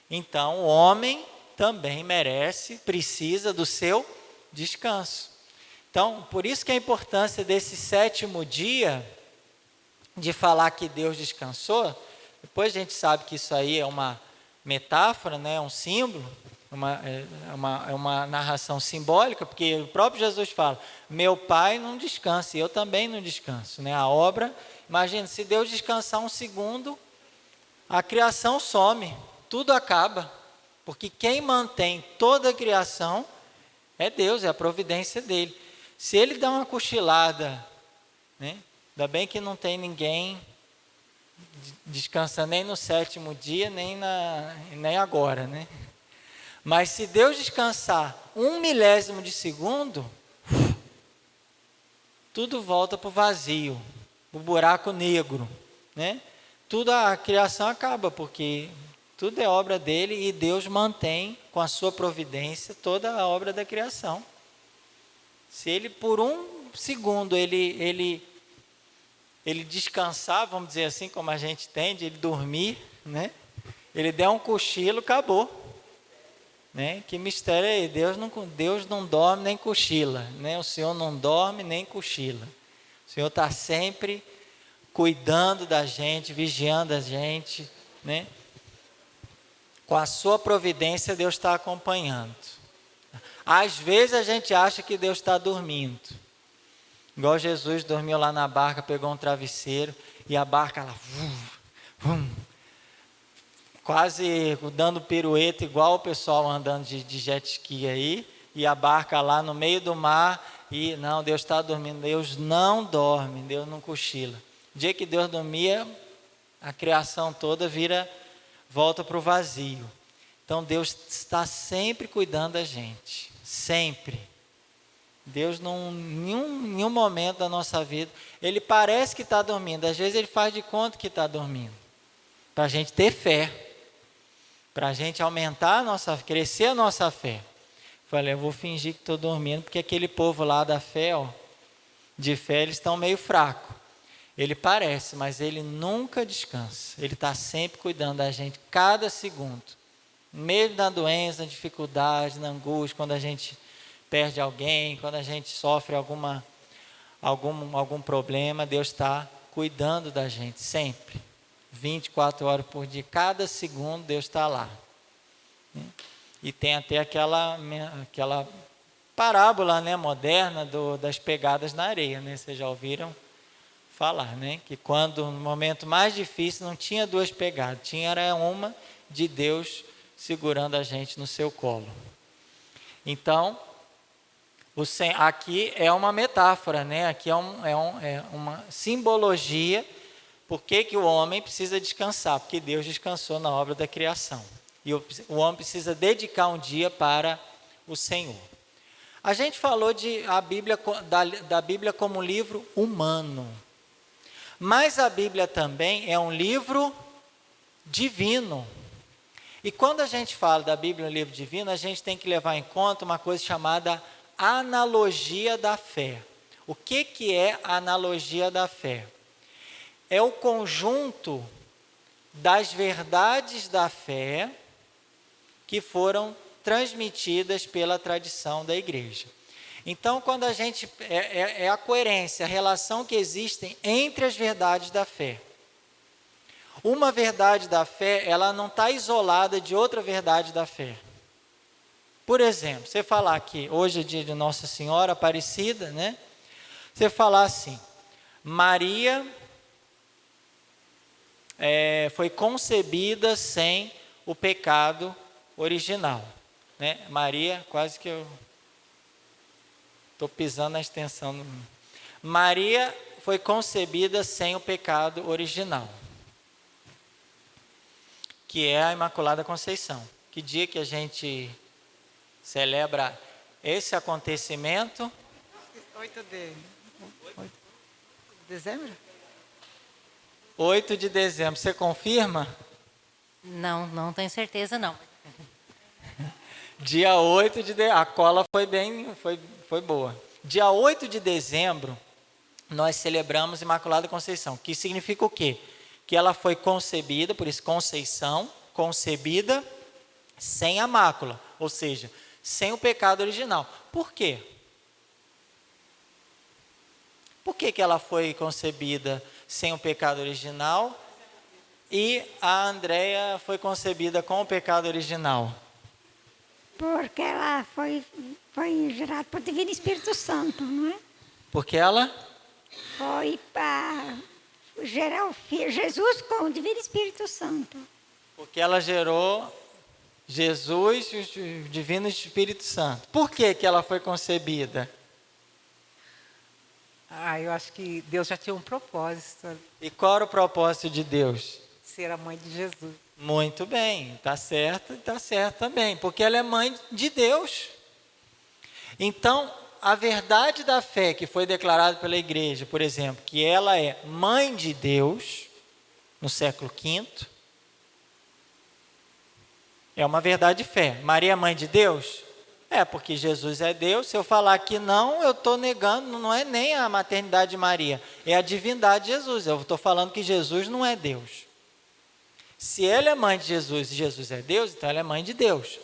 então o homem também merece, precisa do seu descanso. Então, por isso que a importância desse sétimo dia, de falar que Deus descansou. Depois a gente sabe que isso aí é uma metáfora, né? Um símbolo, é uma narração simbólica, porque o próprio Jesus fala, meu Pai não descansa, e eu também não descanso. Né? A obra, imagina, se Deus descansar um segundo, a criação some, tudo acaba, porque quem mantém toda a criação é Deus, é a providência dele. Se ele dá uma cochilada, né? Ainda bem que não tem ninguém descansa nem no sétimo dia, nem agora, né? Mas se Deus descansar 1 milésimo de segundo, tudo volta para o vazio, o buraco negro, né? Tudo, a criação acaba, porque tudo é obra dele e Deus mantém com a sua providência toda a obra da criação. Se ele por 1 segundo ele descansar, vamos dizer assim, como a gente entende, ele dormir, né? Ele der um cochilo, acabou. Né? Que mistério é esse? Deus não dorme nem cochila, né? O Senhor não dorme nem cochila. O Senhor está sempre cuidando da gente, vigiando a gente, né? Com a sua providência, Deus está acompanhando. Às vezes a gente acha que Deus está dormindo. Igual Jesus dormiu lá na barca, pegou um travesseiro e a barca lá, quase dando pirueta, igual o pessoal andando de jet ski aí, e a barca lá no meio do mar, e não, Deus está dormindo. Deus não dorme, Deus não cochila. O dia que Deus dormia, a criação toda volta para o vazio. Então Deus está sempre cuidando da gente, sempre. Deus, em nenhum momento da nossa vida, Ele parece que está dormindo, às vezes Ele faz de conta que está dormindo, para a gente ter fé, para a gente aumentar crescer a nossa fé. Falei, eu vou fingir que estou dormindo, porque aquele povo lá da fé, de fé, eles estão meio fracos. Ele parece, mas ele nunca descansa, ele está sempre cuidando da gente, cada segundo, mesmo na doença, na dificuldade, na angústia, quando a gente perde alguém, quando a gente sofre algum problema, Deus está cuidando da gente sempre, 24 horas por dia, cada segundo Deus está lá. E tem até aquela parábola, né, moderna das pegadas na areia, né? Vocês já ouviram falar, né? Que quando no momento mais difícil não tinha 2 pegadas, era uma de Deus segurando a gente no seu colo. Então, aqui é uma metáfora, né? Aqui é uma simbologia. Por que o homem precisa descansar? Porque Deus descansou na obra da criação. E o homem precisa dedicar um dia para o Senhor. A gente falou da Bíblia como um livro humano. Mas a Bíblia também é um livro divino. E quando a gente fala da Bíblia um livro divino, a gente tem que levar em conta uma coisa chamada analogia da fé. O que é a analogia da fé? É o conjunto das verdades da fé que foram transmitidas pela tradição da igreja. Então, quando a gente é a coerência, a relação que existem entre as verdades da fé. Uma verdade da fé, ela não está isolada de outra verdade da fé. Por exemplo, você falar que hoje é dia de Nossa Senhora Aparecida, né? Você falar assim, Maria foi concebida sem o pecado original, né? Maria, quase que eu estou pisando na extensão. Maria foi concebida sem o pecado original, que é a Imaculada Conceição. Que dia que a gente celebra esse acontecimento? 8 de dezembro? 8 de dezembro. Você confirma? Não, não tenho certeza não. Dia 8 de dezembro. A cola foi boa. Dia 8 de dezembro, nós celebramos Imaculada Conceição, que significa o quê? Que ela foi concebida, por isso Conceição, concebida sem a mácula, ou seja, sem o pecado original. Por quê? Por que ela foi concebida sem o pecado original e a Andréia foi concebida com o pecado original? Porque ela foi gerada por Divino Espírito Santo, não é? Porque ela Foi para gerar o filho, Jesus com o Divino Espírito Santo. Porque ela gerou Jesus e o Divino Espírito Santo. Por que ela foi concebida? Eu acho que Deus já tinha um propósito, E qual era o propósito de Deus? ser a mãe de Jesus. Muito bem, está certo e está certo também, porque ela é mãe de Deus. Então, a verdade da fé que foi declarada pela igreja, por exemplo, que ela é mãe de Deus, no século V, é uma verdade de fé. Maria é mãe de Deus? É, porque Jesus é Deus. Se eu falar que não, eu estou negando, não é nem a maternidade de Maria, é a divindade de Jesus. Eu estou falando que Jesus não é Deus. Se ela é mãe de Jesus e Jesus é Deus, então ela é mãe de Deus.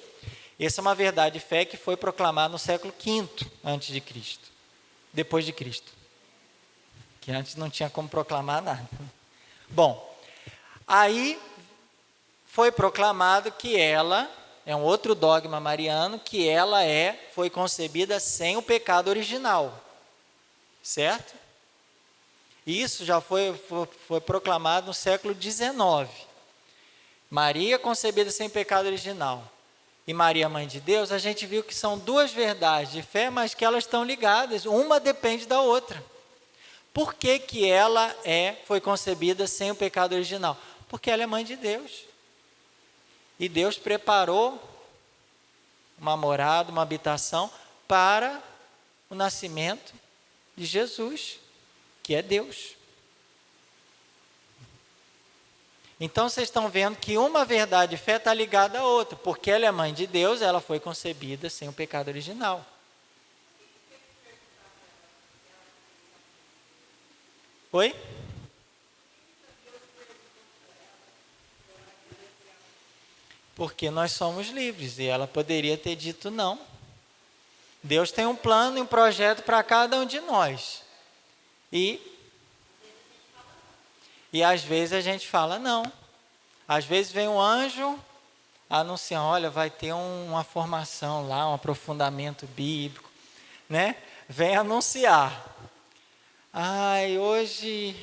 Essa é uma verdade de fé que foi proclamada no século V antes de Cristo, depois de Cristo, que antes não tinha como proclamar nada. Bom, aí foi proclamado que ela, é um outro dogma mariano, que ela foi concebida sem o pecado original, certo? Isso já foi proclamado no século XIX. Maria concebida sem pecado original e Maria mãe de Deus, a gente viu que são duas verdades de fé, mas que elas estão ligadas, uma depende da outra. Por que ela foi concebida sem o pecado original? Porque ela é mãe de Deus. E Deus preparou uma morada, uma habitação para o nascimento de Jesus, que é Deus. Então, vocês estão vendo que uma verdade de fé está ligada à outra, porque ela é mãe de Deus, ela foi concebida sem o pecado original. Oi? Porque nós somos livres, e ela poderia ter dito não. Deus tem um plano e um projeto para cada um de nós. E às vezes a gente fala não. Às vezes vem um anjo anunciando, olha, vai ter uma formação lá, um aprofundamento bíblico, né? Vem anunciar. Ai, hoje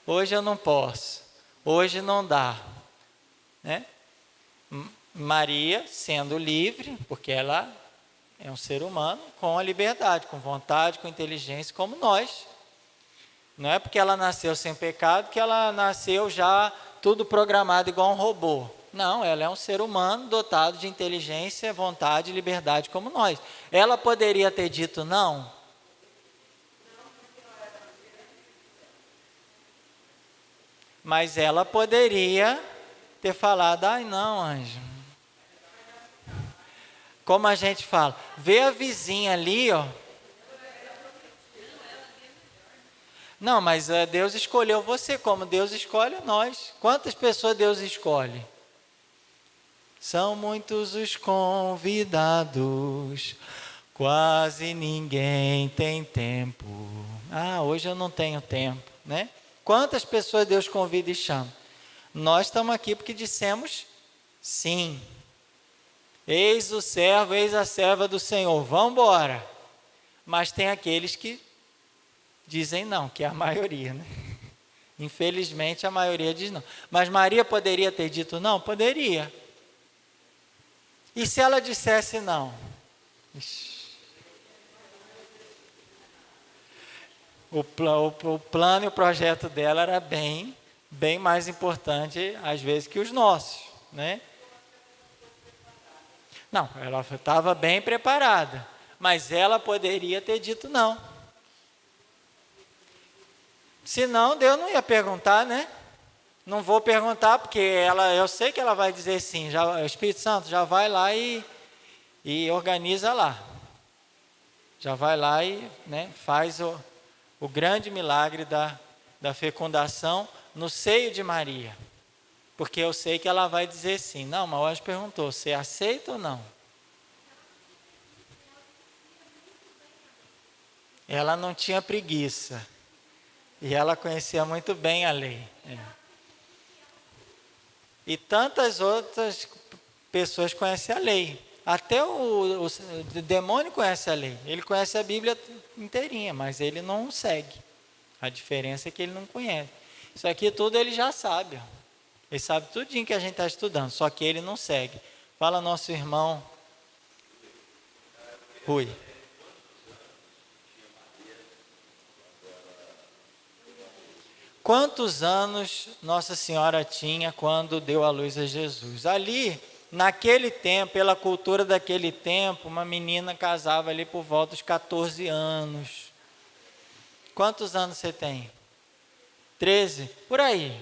eu não posso. Hoje não dá, né? Maria, sendo livre, porque ela é um ser humano com a liberdade, com vontade, com inteligência, como nós. Não é porque ela nasceu sem pecado que ela nasceu já tudo programado igual um robô. Não, ela é um ser humano dotado de inteligência, vontade e liberdade como nós. Ela poderia ter dito não? Mas ela poderia ter falado, ai não, anjo. Como a gente fala, vê a vizinha ali, ó. Não, mas Deus escolheu você, como Deus escolhe nós. Quantas pessoas Deus escolhe? São muitos os convidados, Quase ninguém tem tempo. Ah, hoje eu não tenho tempo, né? Quantas pessoas Deus convida e chama? Nós estamos aqui porque dissemos sim. Eis o servo, eis a serva do Senhor, vamos embora. Mas tem aqueles que dizem não, que é a maioria, né? Infelizmente a maioria diz não. Mas Maria poderia ter dito não? Poderia. E se ela dissesse não? O plano e o projeto dela era bem mais importante às vezes que os nossos, né? Não, ela estava bem preparada, mas ela poderia ter dito não. Senão Deus não ia perguntar, né? Não vou perguntar porque eu sei que ela vai dizer sim. O Espírito Santo já vai lá e organiza lá. Já vai lá e, né, faz o grande milagre da fecundação no seio de Maria. Porque eu sei que ela vai dizer sim. Não, mas o anjo perguntou, você aceita ou não? Ela não tinha preguiça. E ela conhecia muito bem a lei. E tantas outras pessoas conhecem a lei. Até o demônio conhece a lei. Ele conhece a Bíblia inteirinha, mas ele não segue. A diferença é que ele não conhece. Isso aqui tudo ele já sabe. Ele sabe tudinho que a gente está estudando, só que ele não segue. Fala nosso irmão Rui. Quantos anos Nossa Senhora tinha quando deu à luz a Jesus? Ali, naquele tempo, pela cultura daquele tempo, uma menina casava ali por volta dos 14 anos. Quantos anos você tem? 13? Por aí.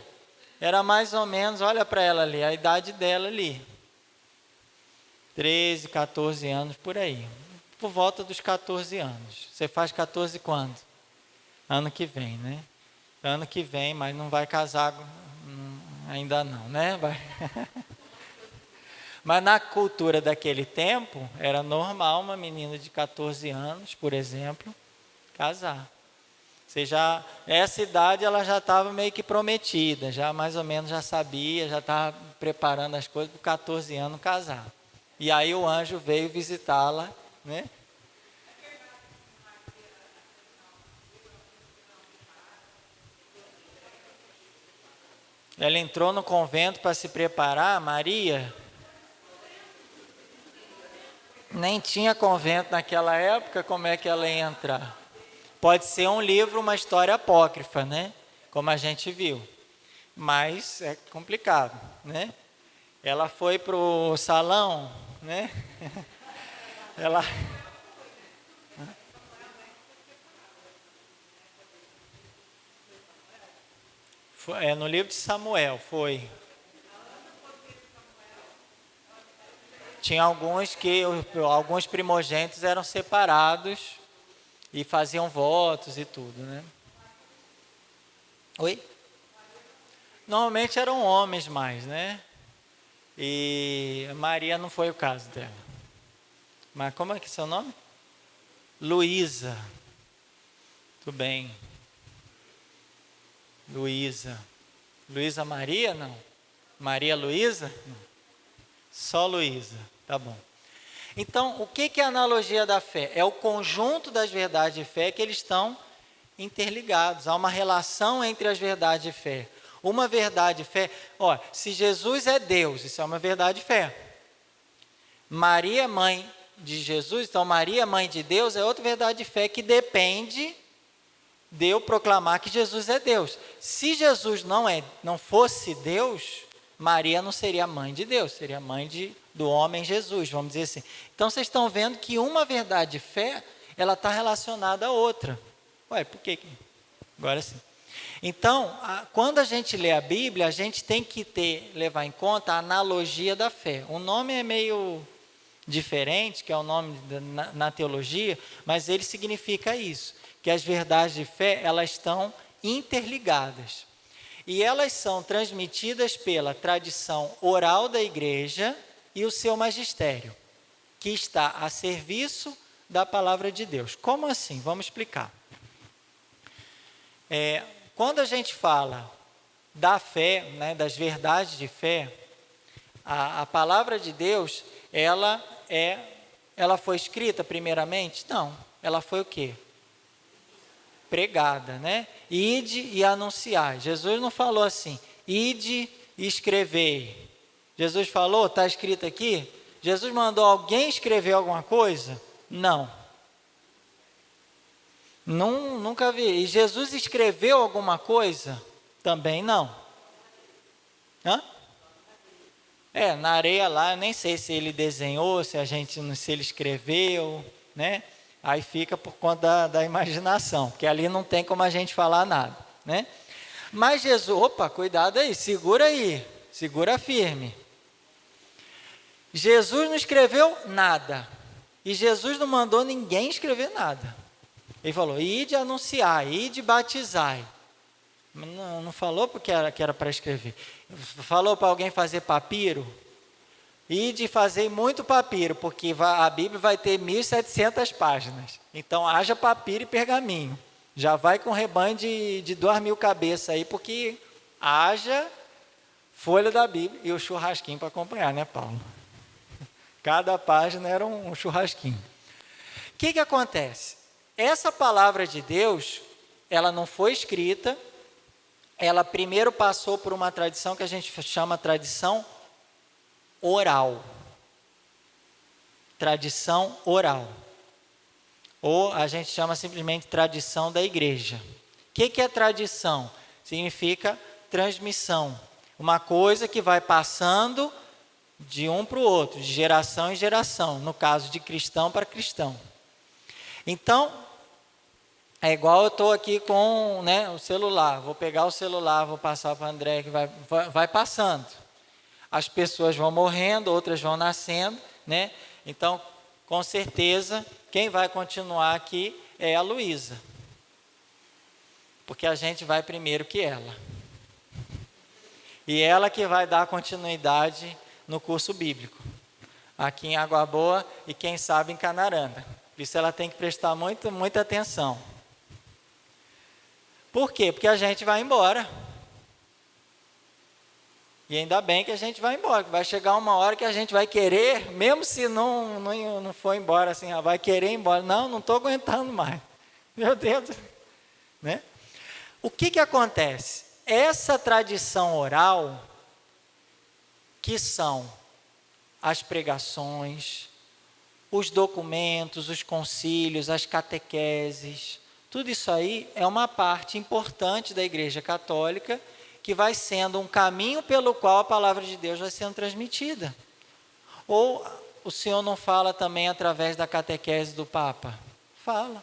Era mais ou menos, olha para ela ali, a idade dela ali. 13, 14 anos, por aí. Por volta dos 14 anos. Você faz 14 quando? Ano que vem, né? Ano que vem, mas não vai casar ainda não, né? Mas na cultura daquele tempo, era normal uma menina de 14 anos, por exemplo, casar. Essa idade ela já estava meio que prometida, já mais ou menos já sabia, já estava preparando as coisas para 14 anos casar. E aí o anjo veio visitá-la, né? Ela entrou no convento para se preparar, Maria. Nem tinha convento naquela época, como é que ela ia entrar? Pode ser um livro, uma história apócrifa, né? Como a gente viu. Mas é complicado, né? Ela foi para o salão, né? Ela... no livro de Samuel, foi. Tinha alguns primogênitos eram separados e faziam votos e tudo, né? Oi? Normalmente eram homens mais, né? E Maria não foi o caso dela. Mas como é que é seu nome? Luísa. Tudo bem. Luísa. Luísa Maria, não? Maria Luísa? Não. Só Luísa, tá bom. Então, o que é a analogia da fé? É o conjunto das verdades de fé que eles estão interligados. Há uma relação entre as verdades de fé. Uma verdade de fé, se Jesus é Deus, isso é uma verdade de fé. Maria, mãe de Jesus, então Maria, mãe de Deus, é outra verdade de fé que depende de eu proclamar que Jesus é Deus. Se Jesus não fosse Deus, Maria não seria mãe de Deus, seria mãe do homem Jesus, vamos dizer assim. Então vocês estão vendo que uma verdade de fé, ela está relacionada à outra. Por que? Agora sim. Então, quando a gente lê a Bíblia, a gente tem que levar em conta a analogia da fé. O nome é meio diferente, que é o nome na teologia, mas ele significa isso, que as verdades de fé, elas estão interligadas. E elas são transmitidas pela tradição oral da igreja e o seu magistério, que está a serviço da palavra de Deus. Como assim? Vamos explicar. Quando a gente fala da fé, né, das verdades de fé, a palavra de Deus, ela foi escrita primeiramente? Não. Ela foi o quê? Pregada, né? Ide e anunciai. Jesus não falou assim, ide e escrevei. Jesus falou, está escrito aqui? Jesus mandou alguém escrever alguma coisa? Não. Nunca vi. E Jesus escreveu alguma coisa? Também não. Hã? Na areia lá, eu nem sei se ele desenhou, se ele escreveu, né? Aí fica por conta da imaginação, porque ali não tem como a gente falar nada, né? Mas Jesus, cuidado aí, segura firme. Jesus não escreveu nada, e Jesus não mandou ninguém escrever nada. Ele falou, ide anunciar, ide batizar. Não falou porque era para escrever. Falou para alguém fazer papiro? Ide fazer muito papiro, porque a Bíblia vai ter 1.700 páginas. Então, haja papiro e pergaminho. Já vai com um rebanho de 2.000 cabeças aí, porque haja folha da Bíblia e o churrasquinho para acompanhar, né, Paulo? Cada página era um churrasquinho. O que acontece? Essa palavra de Deus, ela não foi escrita, ela primeiro passou por uma tradição que a gente chama tradição oral. Tradição oral. Ou a gente chama simplesmente tradição da igreja. O que é tradição? Significa transmissão. Uma coisa que vai passando de um para o outro, de geração em geração. No caso de cristão para cristão. Então, é igual eu estou aqui com, né, o celular. Vou pegar o celular, vou passar para o André, que vai passando. As pessoas vão morrendo, outras vão nascendo, né? Então, com certeza, quem vai continuar aqui é a Luísa. Porque a gente vai primeiro que ela. E ela que vai dar continuidade no curso bíblico. Aqui em Água Boa e quem sabe em Canarana. Por isso ela tem que prestar muita atenção. Por quê? Porque a gente vai embora. E ainda bem que a gente vai embora, que vai chegar uma hora que a gente vai querer, mesmo se não for embora assim, vai querer ir embora. Não estou aguentando mais. Meu Deus. Né? O que acontece? Essa tradição oral, que são as pregações, os documentos, os concílios, as catequeses, tudo isso aí é uma parte importante da Igreja Católica, que vai sendo um caminho pelo qual a palavra de Deus vai sendo transmitida. Ou o Senhor não fala também através da catequese do Papa? Fala,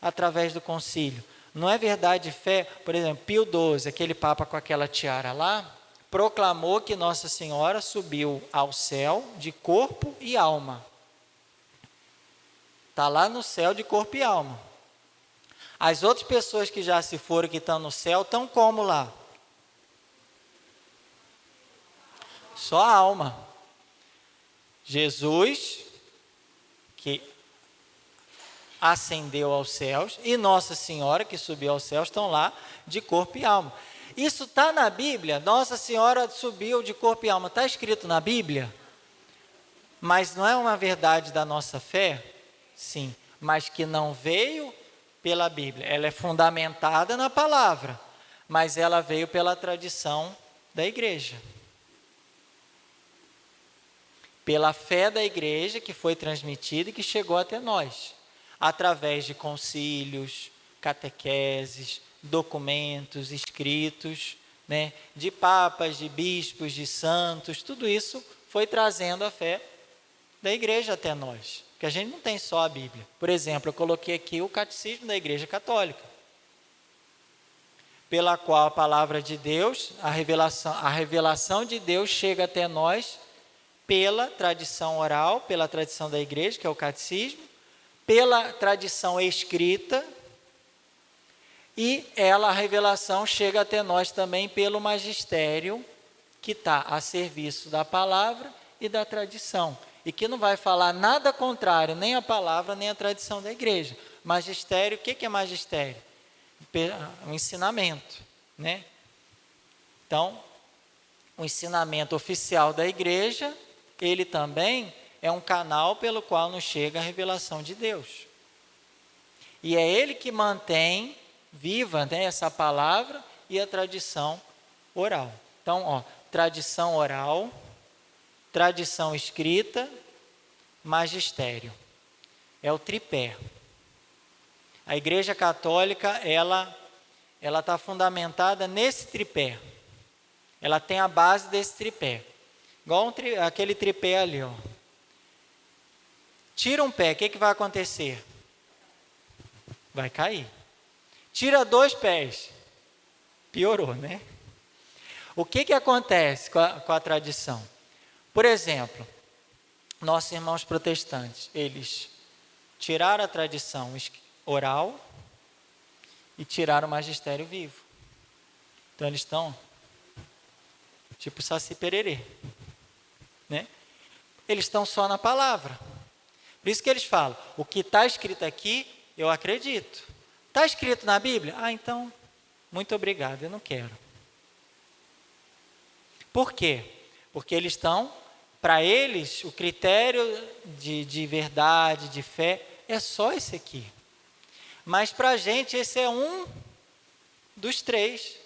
através do concílio. Não é verdade de fé? Por exemplo, Pio XII, aquele Papa com aquela tiara lá, proclamou que Nossa Senhora subiu ao céu de corpo e alma. Está lá no céu de corpo e alma. As outras pessoas que já se foram, que estão no céu, estão como lá? Só a alma. Jesus, que ascendeu aos céus, e Nossa Senhora, que subiu aos céus, estão lá de corpo e alma. Isso está na Bíblia? Nossa Senhora subiu de corpo e alma. Está escrito na Bíblia? Mas não é uma verdade da nossa fé? Sim, mas que não veio pela Bíblia. Ela é fundamentada na palavra, mas ela veio pela tradição da igreja. Pela fé da igreja que foi transmitida e que chegou até nós, através de concílios, catequeses, documentos escritos, né, de papas, de bispos, de santos, tudo isso foi trazendo a fé da igreja até nós. Porque a gente não tem só a Bíblia. Por exemplo, eu coloquei aqui o Catecismo da Igreja Católica, pela qual a palavra de Deus, a revelação de Deus chega até nós pela tradição oral, pela tradição da igreja, que é o catecismo, pela tradição escrita, e a revelação chega até nós também pelo magistério, que está a serviço da palavra e da tradição. e que não vai falar nada contrário, nem a palavra, nem a tradição da igreja. Magistério, o que é magistério? O ensinamento, né? Então, o ensinamento oficial da igreja, ele também é um canal pelo qual nos chega a revelação de Deus. E é ele que mantém viva, né, essa palavra e a tradição oral. Então, tradição oral, tradição escrita, magistério. É o tripé. A Igreja Católica, ela está fundamentada nesse tripé. Ela tem a base desse tripé. Igual aquele tripé ali, ó. Tira um pé, o que vai acontecer? Vai cair. Tira 2 pés. Piorou, né? O que acontece com a tradição? Por exemplo, nossos irmãos protestantes, eles tiraram a tradição oral e tiraram o magistério vivo. Então eles estão tipo Saci Pererê, né? Eles estão só na palavra. Por isso que eles falam, o que está escrito aqui, eu acredito. Está escrito na Bíblia? Então, muito obrigado, eu não quero. Por quê? Porque eles estão, para eles, o critério de verdade, de fé, é só esse aqui. Mas para a gente, esse é um dos 3,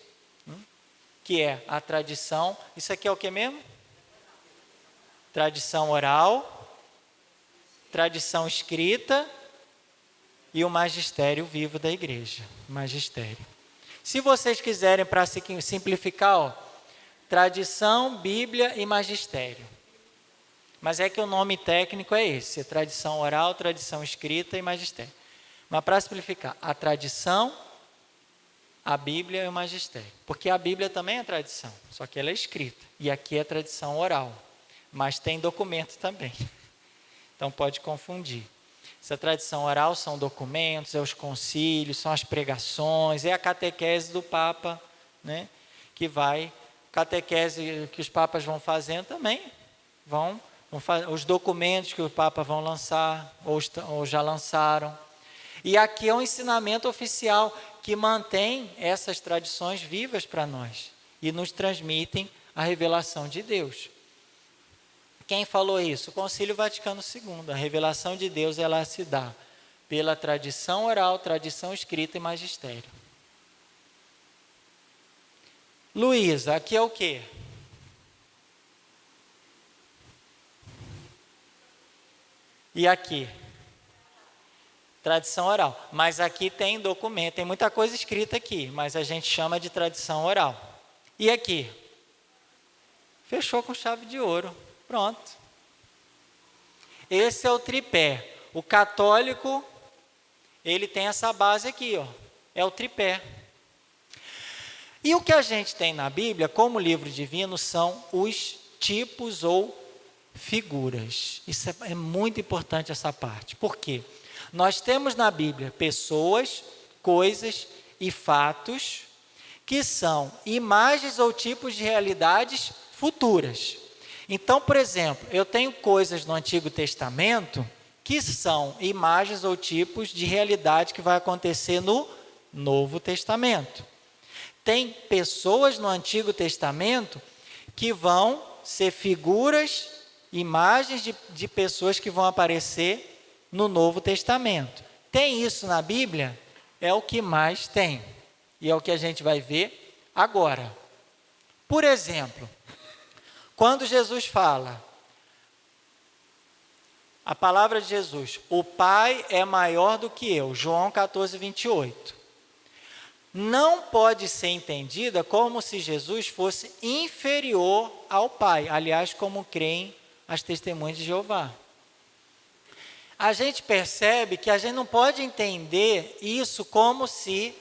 que é a tradição. Isso aqui é o que mesmo? Tradição oral, tradição escrita e o magistério vivo da igreja. Magistério. Se vocês quiserem, para simplificar, tradição, Bíblia e magistério. Mas é que o nome técnico é esse, tradição oral, tradição escrita e magistério. Mas para simplificar, a tradição, a Bíblia e o magistério. Porque a Bíblia também é tradição, só que ela é escrita. E aqui é tradição oral, mas tem documento também. Então pode confundir. Essa tradição oral são documentos, é os concílios, são as pregações, é a catequese do Papa, né? Que vai, catequese que os papas vão fazendo também, vão fazer os documentos que os papas vão lançar, ou já lançaram. E aqui é um ensinamento oficial que mantém essas tradições vivas para nós e nos transmitem a revelação de Deus. Quem falou isso? O Concílio Vaticano II. A revelação de Deus, ela se dá pela tradição oral, tradição escrita e magistério. Luísa, aqui é o quê? E aqui? Tradição oral. Mas aqui tem documento, tem muita coisa escrita aqui, mas a gente chama de tradição oral. E aqui? Fechou com chave de ouro. Pronto. Esse é o tripé. O católico, ele tem essa base aqui, ó. É o tripé. E o que a gente tem na Bíblia, como livro divino, são os tipos ou figuras. Isso é muito importante, essa parte. Por quê? Nós temos na Bíblia pessoas, coisas e fatos que são imagens ou tipos de realidades futuras. Então, por exemplo, eu tenho coisas no Antigo Testamento que são imagens ou tipos de realidade que vai acontecer no Novo Testamento. Tem pessoas no Antigo Testamento que vão ser figuras, imagens de pessoas que vão aparecer no Novo Testamento. Tem isso na Bíblia? É o que mais tem. E é o que a gente vai ver agora. Por exemplo, quando Jesus fala, a palavra de Jesus, o Pai é maior do que eu, João 14, 28. Não pode ser entendida como se Jesus fosse inferior ao Pai. Aliás, como creem as testemunhas de Jeová. A gente percebe que a gente não pode entender isso como se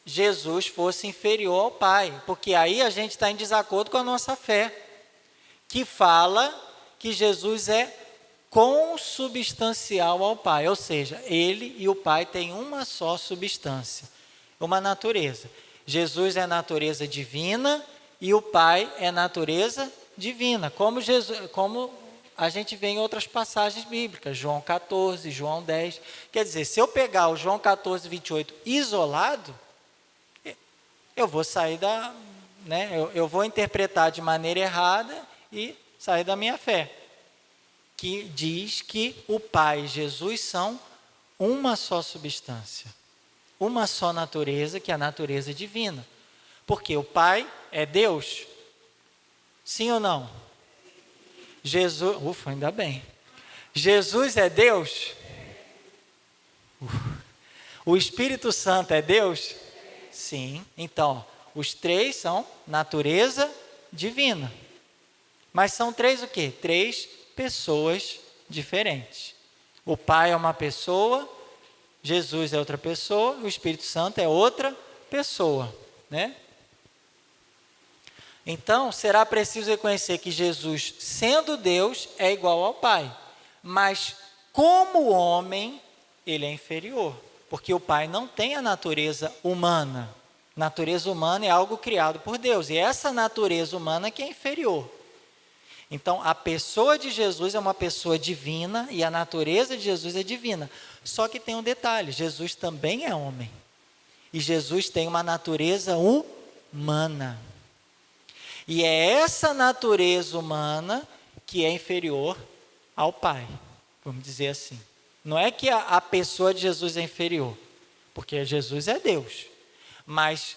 Jesus fosse inferior ao Pai, porque aí a gente está em desacordo com a nossa fé, que fala que Jesus é consubstancial ao Pai, ou seja, ele e o Pai têm uma só substância, uma natureza. Jesus é natureza divina e o Pai é natureza divina, como a gente vê em outras passagens bíblicas, João 14, João 10. Quer dizer, se eu pegar o João 14, 28 isolado, eu vou sair da... Né, eu vou interpretar de maneira errada e sair da minha fé, que diz que o Pai e Jesus são uma só substância, uma só natureza, que é a natureza divina. Porque o Pai é Deus? Sim ou não? Jesus, ufa, ainda bem. Jesus é Deus? O Espírito Santo é Deus? Sim. Então, os três são natureza divina. Mas são três o quê? Três pessoas diferentes. O Pai é uma pessoa, Jesus é outra pessoa, o Espírito Santo é outra pessoa, né? Então, será preciso reconhecer que Jesus, sendo Deus, é igual ao Pai. Mas, como homem, ele é inferior. Porque o Pai não tem a natureza humana. Natureza humana é algo criado por Deus. E essa natureza humana que é inferior. Então, a pessoa de Jesus é uma pessoa divina e a natureza de Jesus é divina. Só que tem um detalhe, Jesus também é homem. E Jesus tem uma natureza humana. E é essa natureza humana que é inferior ao Pai, vamos dizer assim. Não é que a pessoa de Jesus é inferior, porque Jesus é Deus. Mas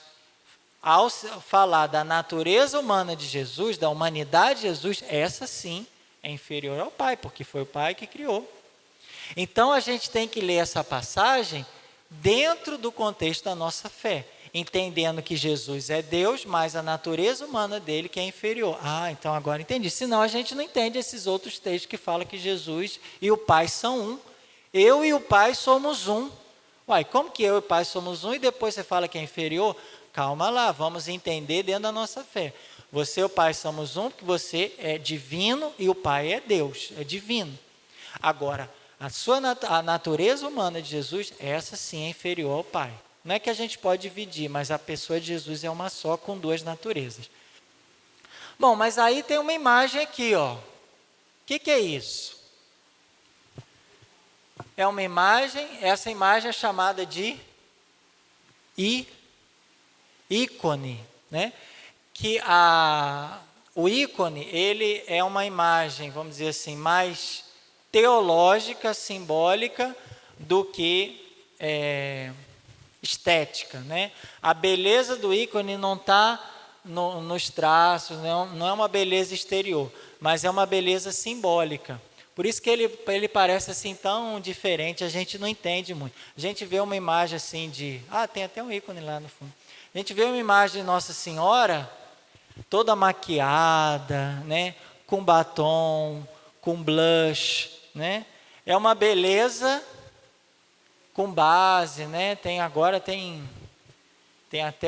ao falar da natureza humana de Jesus, da humanidade de Jesus, essa sim é inferior ao Pai, porque foi o Pai que criou. Então a gente tem que ler essa passagem dentro do contexto da nossa fé, entendendo que Jesus é Deus, mas a natureza humana dele que é inferior. Ah, então agora entendi. Senão a gente não entende esses outros textos que falam que Jesus e o Pai são um. Eu e o Pai somos um. Uai, como que eu e o Pai somos um e depois você fala que é inferior? Calma lá, vamos entender dentro da nossa fé. Você e o Pai somos um, porque você é divino e o Pai é Deus, é divino. Agora, a natureza humana de Jesus, essa sim é inferior ao Pai. Não é que a gente pode dividir, mas a pessoa de Jesus é uma só com duas naturezas. Bom, mas aí tem uma imagem aqui, ó. O que é isso? É uma imagem, essa imagem é chamada de ícone, né? Que o ícone, ele é uma imagem, vamos dizer assim, mais teológica, simbólica, do que estética, né? A beleza do ícone não está nos traços, não é uma beleza exterior, mas é uma beleza simbólica. Por isso que ele parece assim tão diferente, a gente não entende muito. A gente vê uma imagem assim tem até um ícone lá no fundo. A gente vê uma imagem de Nossa Senhora toda maquiada, né? Com batom, com blush, né? É uma beleza com base, né? Tem até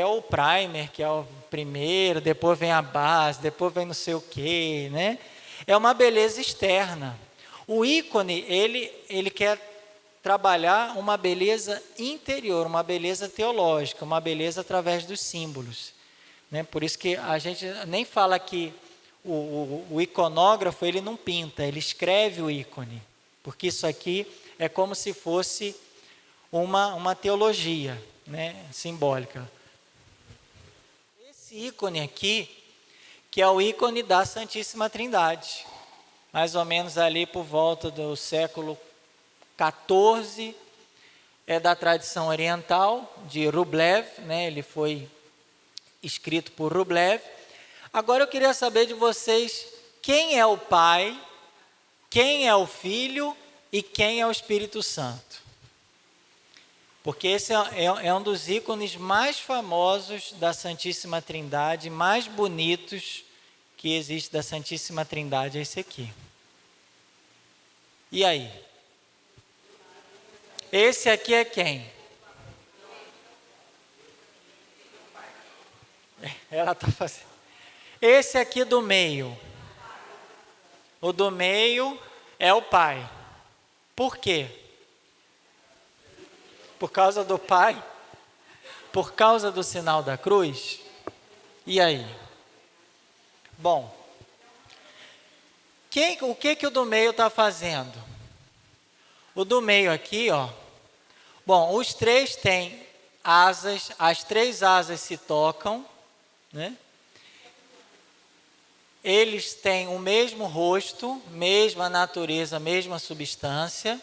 o primer, que é o primeiro, depois vem a base, depois vem não sei o quê, né? É uma beleza externa. O ícone, ele quer trabalhar uma beleza interior, uma beleza teológica, uma beleza através dos símbolos, né? Por isso que a gente nem fala que o iconógrafo, ele não pinta, ele escreve o ícone, porque isso aqui é como se fosse uma teologia, né, simbólica. Esse ícone aqui, que é o ícone da Santíssima Trindade, mais ou menos ali por volta do século XIV, é da tradição oriental, de Rublev, né, ele foi escrito por Rublev. Agora eu queria saber de vocês, quem é o Pai, quem é o Filho e quem é o Espírito Santo? Porque esse é um dos ícones mais famosos da Santíssima Trindade, mais bonitos que existe da Santíssima Trindade, é esse aqui. E aí? Esse aqui é quem? Ela está fazendo. Esse aqui do meio. O do meio é o Pai. Por quê? Por causa do Pai? Por causa do sinal da cruz? E aí? Bom, O que o do meio está fazendo? O do meio aqui, ó. Bom, os três têm asas, as três asas se tocam, né? Eles têm o mesmo rosto, mesma natureza, mesma substância.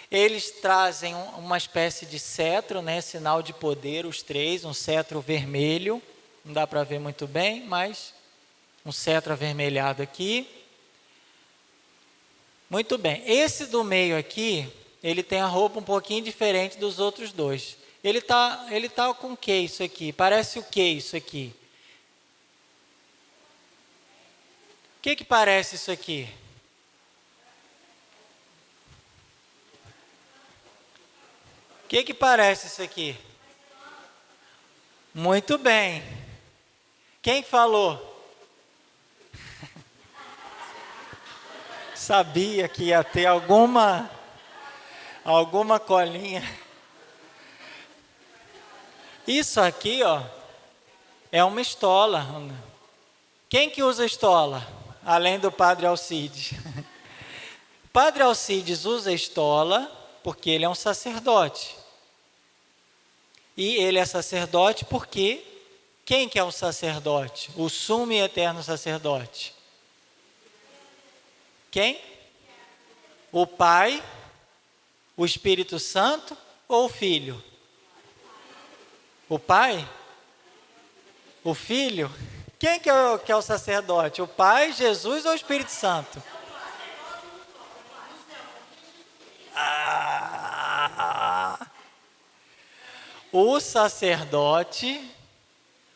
Eles trazem uma espécie de cetro, né? Sinal de poder, os três, um cetro vermelho. Não dá para ver muito bem, mas um cetro avermelhado aqui. Muito bem. Esse do meio aqui, ele tem a roupa um pouquinho diferente dos outros dois. Ele tá com o que isso aqui? Parece o que isso aqui? O que parece isso aqui? O que parece isso aqui? Muito bem. Quem falou? Sabia que ia ter alguma colinha. Isso aqui, ó, é uma estola. Quem que usa estola? Além do Padre Alcides. O Padre Alcides usa estola porque ele é um sacerdote. E ele é sacerdote porque quem que é o sacerdote? O sumo e eterno sacerdote. Quem? O Pai, o Espírito Santo ou o Filho? O Pai? O Filho? Quem que é o sacerdote? O Pai, Jesus ou o Espírito Santo? O sacerdote,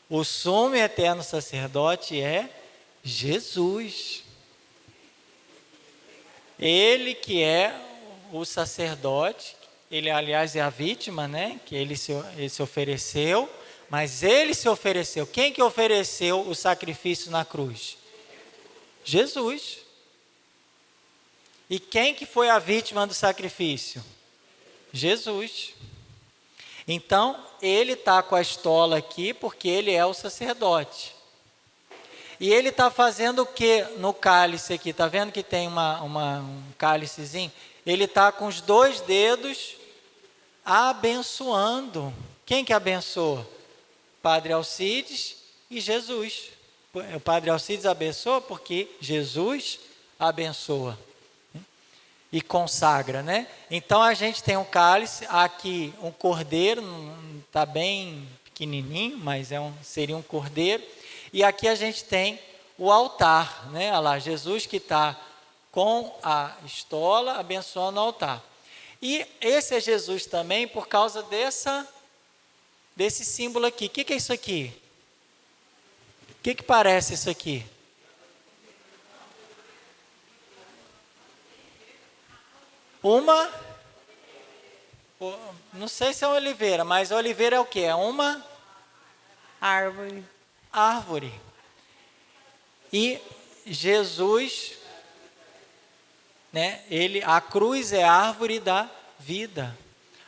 o sumo e eterno sacerdote é Jesus. Ele que é o sacerdote, ele aliás é a vítima, né? Que ele se ofereceu, mas ele se ofereceu. Quem que ofereceu o sacrifício na cruz? Jesus. E quem que foi a vítima do sacrifício? Jesus. Então, ele está com a estola aqui porque ele é o sacerdote. E ele está fazendo o que no cálice aqui? Está vendo que tem um cálicezinho? Ele está com os dois dedos abençoando. Quem que abençoa? Padre Alcides e Jesus. O Padre Alcides abençoa porque Jesus abençoa e consagra, né? Então a gente tem um cálice, aqui um cordeiro, está bem pequenininho, mas seria um cordeiro. E aqui a gente tem o altar, né? Olha lá, Jesus que está com a estola abençoando o altar. E esse é Jesus também por causa desse símbolo aqui. O que é isso aqui? O que parece isso aqui? Não sei se é uma oliveira, mas a oliveira é o quê? É uma árvore. E Jesus, né, a cruz é a árvore da vida.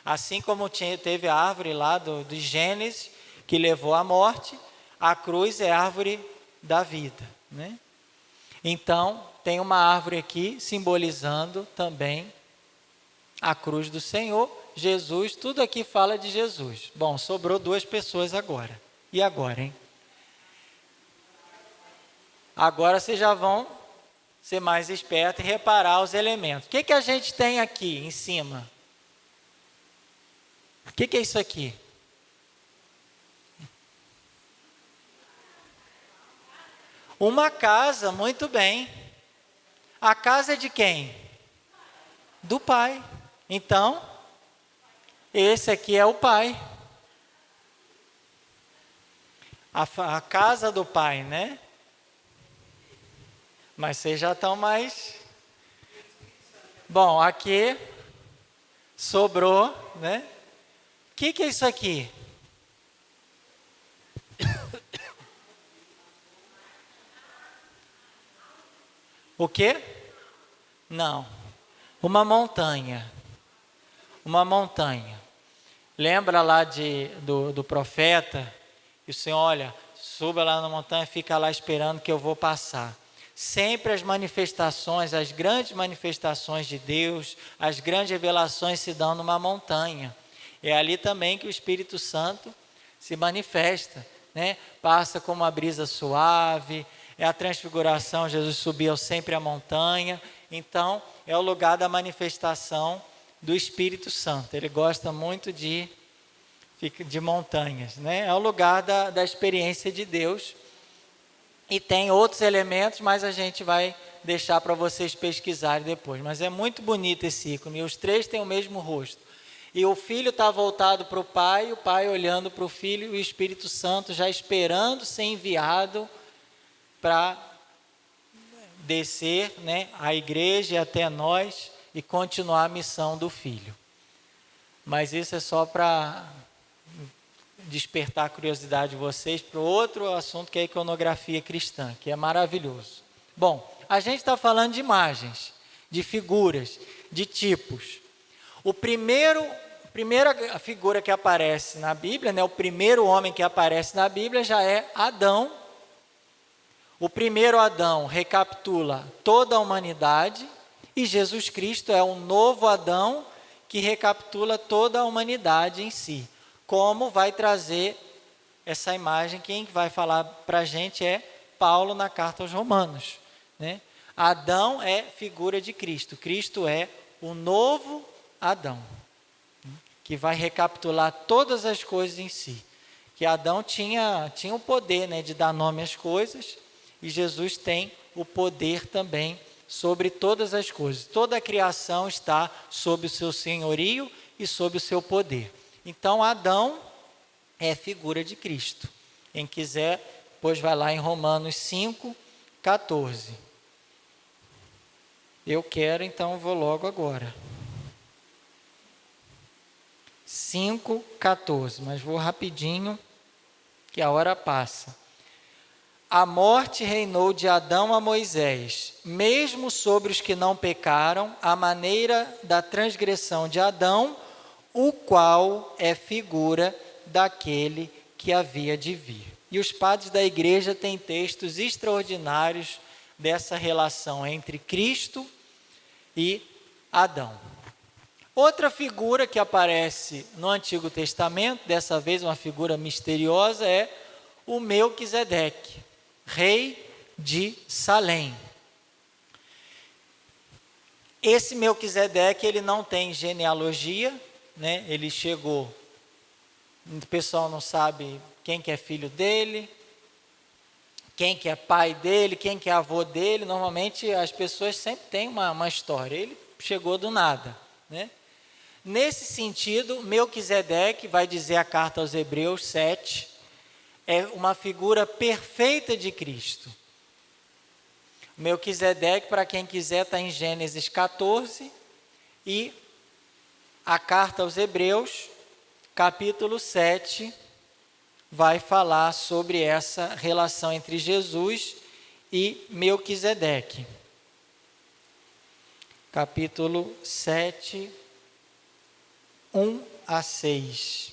Assim como teve a árvore lá do Gênesis, que levou à morte, a cruz é a árvore da vida, né? Então, tem uma árvore aqui simbolizando também a cruz do Senhor, Jesus, tudo aqui fala de Jesus. Bom, sobrou duas pessoas agora. E agora, hein? Agora vocês já vão ser mais espertos e reparar os elementos. O que a gente tem aqui em cima? O que é isso aqui? Uma casa, muito bem. A casa é de quem? Do Pai. Então, esse aqui é o Pai. A casa do Pai, né? Mas vocês já estão mais... Bom, aqui sobrou, né? O que é isso aqui? O quê? Não. Uma montanha. Uma montanha. Lembra lá do profeta? Que o Senhor, olha, suba lá na montanha e fica lá esperando que eu vou passar. sempre as manifestações, as grandes manifestações de Deus, as grandes revelações se dão numa montanha. É ali também que o Espírito Santo se manifesta, né? Passa como uma brisa suave, é a transfiguração, Jesus subiu sempre a montanha. Então, é o lugar da manifestação do Espírito Santo. Ele gosta muito de montanhas, né? É o lugar da experiência de Deus. E tem outros elementos, mas a gente vai deixar para vocês pesquisarem depois. Mas é muito bonito esse ícone. E os três têm o mesmo rosto. E o filho está voltado para o pai olhando para o filho, e o Espírito Santo já esperando ser enviado para descer, né, à igreja e até nós e continuar a missão do filho. Mas isso é só para despertar a curiosidade de vocês para outro assunto, que é a iconografia cristã, que é maravilhoso. Bom, a gente está falando de imagens, de figuras, de tipos. A primeira figura que aparece na Bíblia, né, o primeiro homem que aparece na Bíblia já é Adão. O primeiro Adão recapitula toda a humanidade e Jesus Cristo é um novo Adão que recapitula toda a humanidade em si. Como vai trazer essa imagem, quem vai falar para a gente é Paulo na carta aos Romanos, né? Adão é figura de Cristo, Cristo é o novo Adão, que vai recapitular todas as coisas em si. Que Adão tinha o poder, né, de dar nome às coisas, e Jesus tem o poder também sobre todas as coisas. Toda a criação está sob o seu senhorio e sob o seu poder. Então, Adão é figura de Cristo. Quem quiser, depois vai lá em Romanos 5:14. Eu quero, então vou logo agora. 5:14, mas vou rapidinho, que a hora passa. A morte reinou de Adão a Moisés, mesmo sobre os que não pecaram, à maneira da transgressão de Adão, o qual é figura daquele que havia de vir. E os padres da igreja têm textos extraordinários dessa relação entre Cristo e Adão. Outra figura que aparece no Antigo Testamento, dessa vez uma figura misteriosa, é o Melquisedeque, rei de Salém. Esse Melquisedeque, ele não tem genealogia, né? Ele chegou, o pessoal não sabe quem que é filho dele, quem que é pai dele, quem que é avô dele. Normalmente as pessoas sempre têm uma história. Ele chegou do nada, né? Nesse sentido, Melquisedeque, vai dizer a carta aos Hebreus 7, é uma figura perfeita de Cristo. Melquisedeque, para quem quiser, está em Gênesis 14, e a carta aos Hebreus, capítulo 7, vai falar sobre essa relação entre Jesus e Melquisedeque. Capítulo 7, 1-6.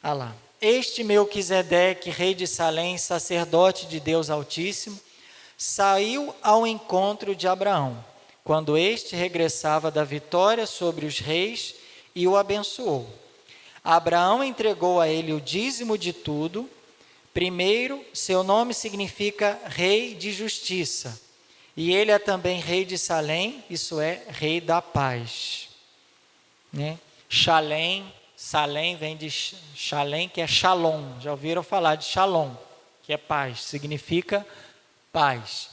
Olha lá. Este Melquisedeque, rei de Salém, sacerdote de Deus Altíssimo, saiu ao encontro de Abraão, quando este regressava da vitória sobre os reis, e o abençoou. Abraão entregou a ele o dízimo de tudo. Primeiro, seu nome significa rei de justiça, e ele é também rei de Salém, isso é, rei da paz, né? Salém vem de Shalem, que é Shalom. Já ouviram falar de Shalom, que é paz, significa paz.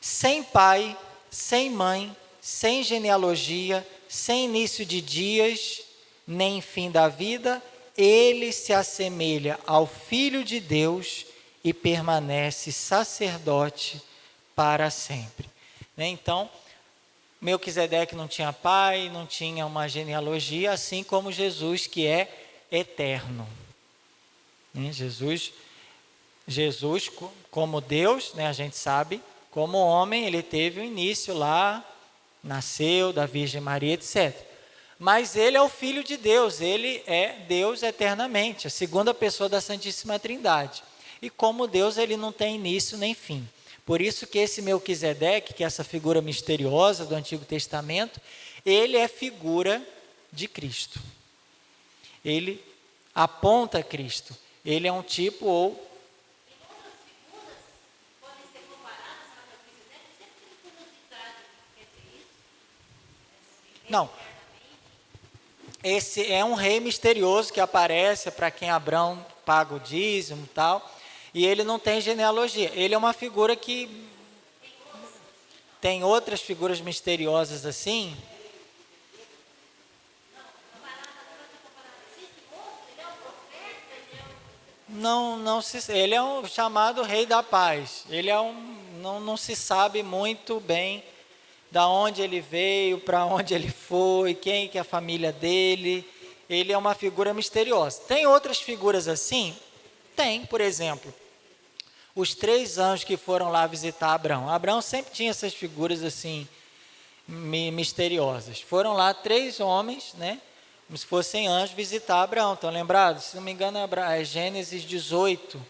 Sem pai, sem mãe, sem genealogia, sem início de dias, nem fim da vida, ele se assemelha ao Filho de Deus e permanece sacerdote para sempre. Então, Melquisedeque não tinha pai, não tinha uma genealogia, assim como Jesus, que é eterno. Jesus, como Deus, né, a gente sabe, como homem, ele teve o início lá, nasceu da Virgem Maria, etc. Mas ele é o Filho de Deus, ele é Deus eternamente, a segunda pessoa da Santíssima Trindade. E como Deus, ele não tem início nem fim. Por isso que esse Melquisedeque, que é essa figura misteriosa do Antigo Testamento, ele é figura de Cristo. Ele aponta a Cristo. Ele é um tipo ou... Não. Esse é um rei misterioso que aparece para quem Abraão paga o dízimo e tal. E ele não tem genealogia. Ele é uma figura que... Tem outras figuras misteriosas assim... Ele é um chamado Rei da Paz. Ele é não se sabe muito bem da onde ele veio, para onde ele foi, quem que é a família dele. Ele é uma figura misteriosa. Tem outras figuras assim? Tem, por exemplo, os 3 anjos que foram lá visitar Abraão. Abraão sempre tinha essas figuras assim misteriosas. Foram lá 3 homens, né? Como se fossem anjos visitar Abraão. Estão lembrados? Se não me engano, é Gênesis 18,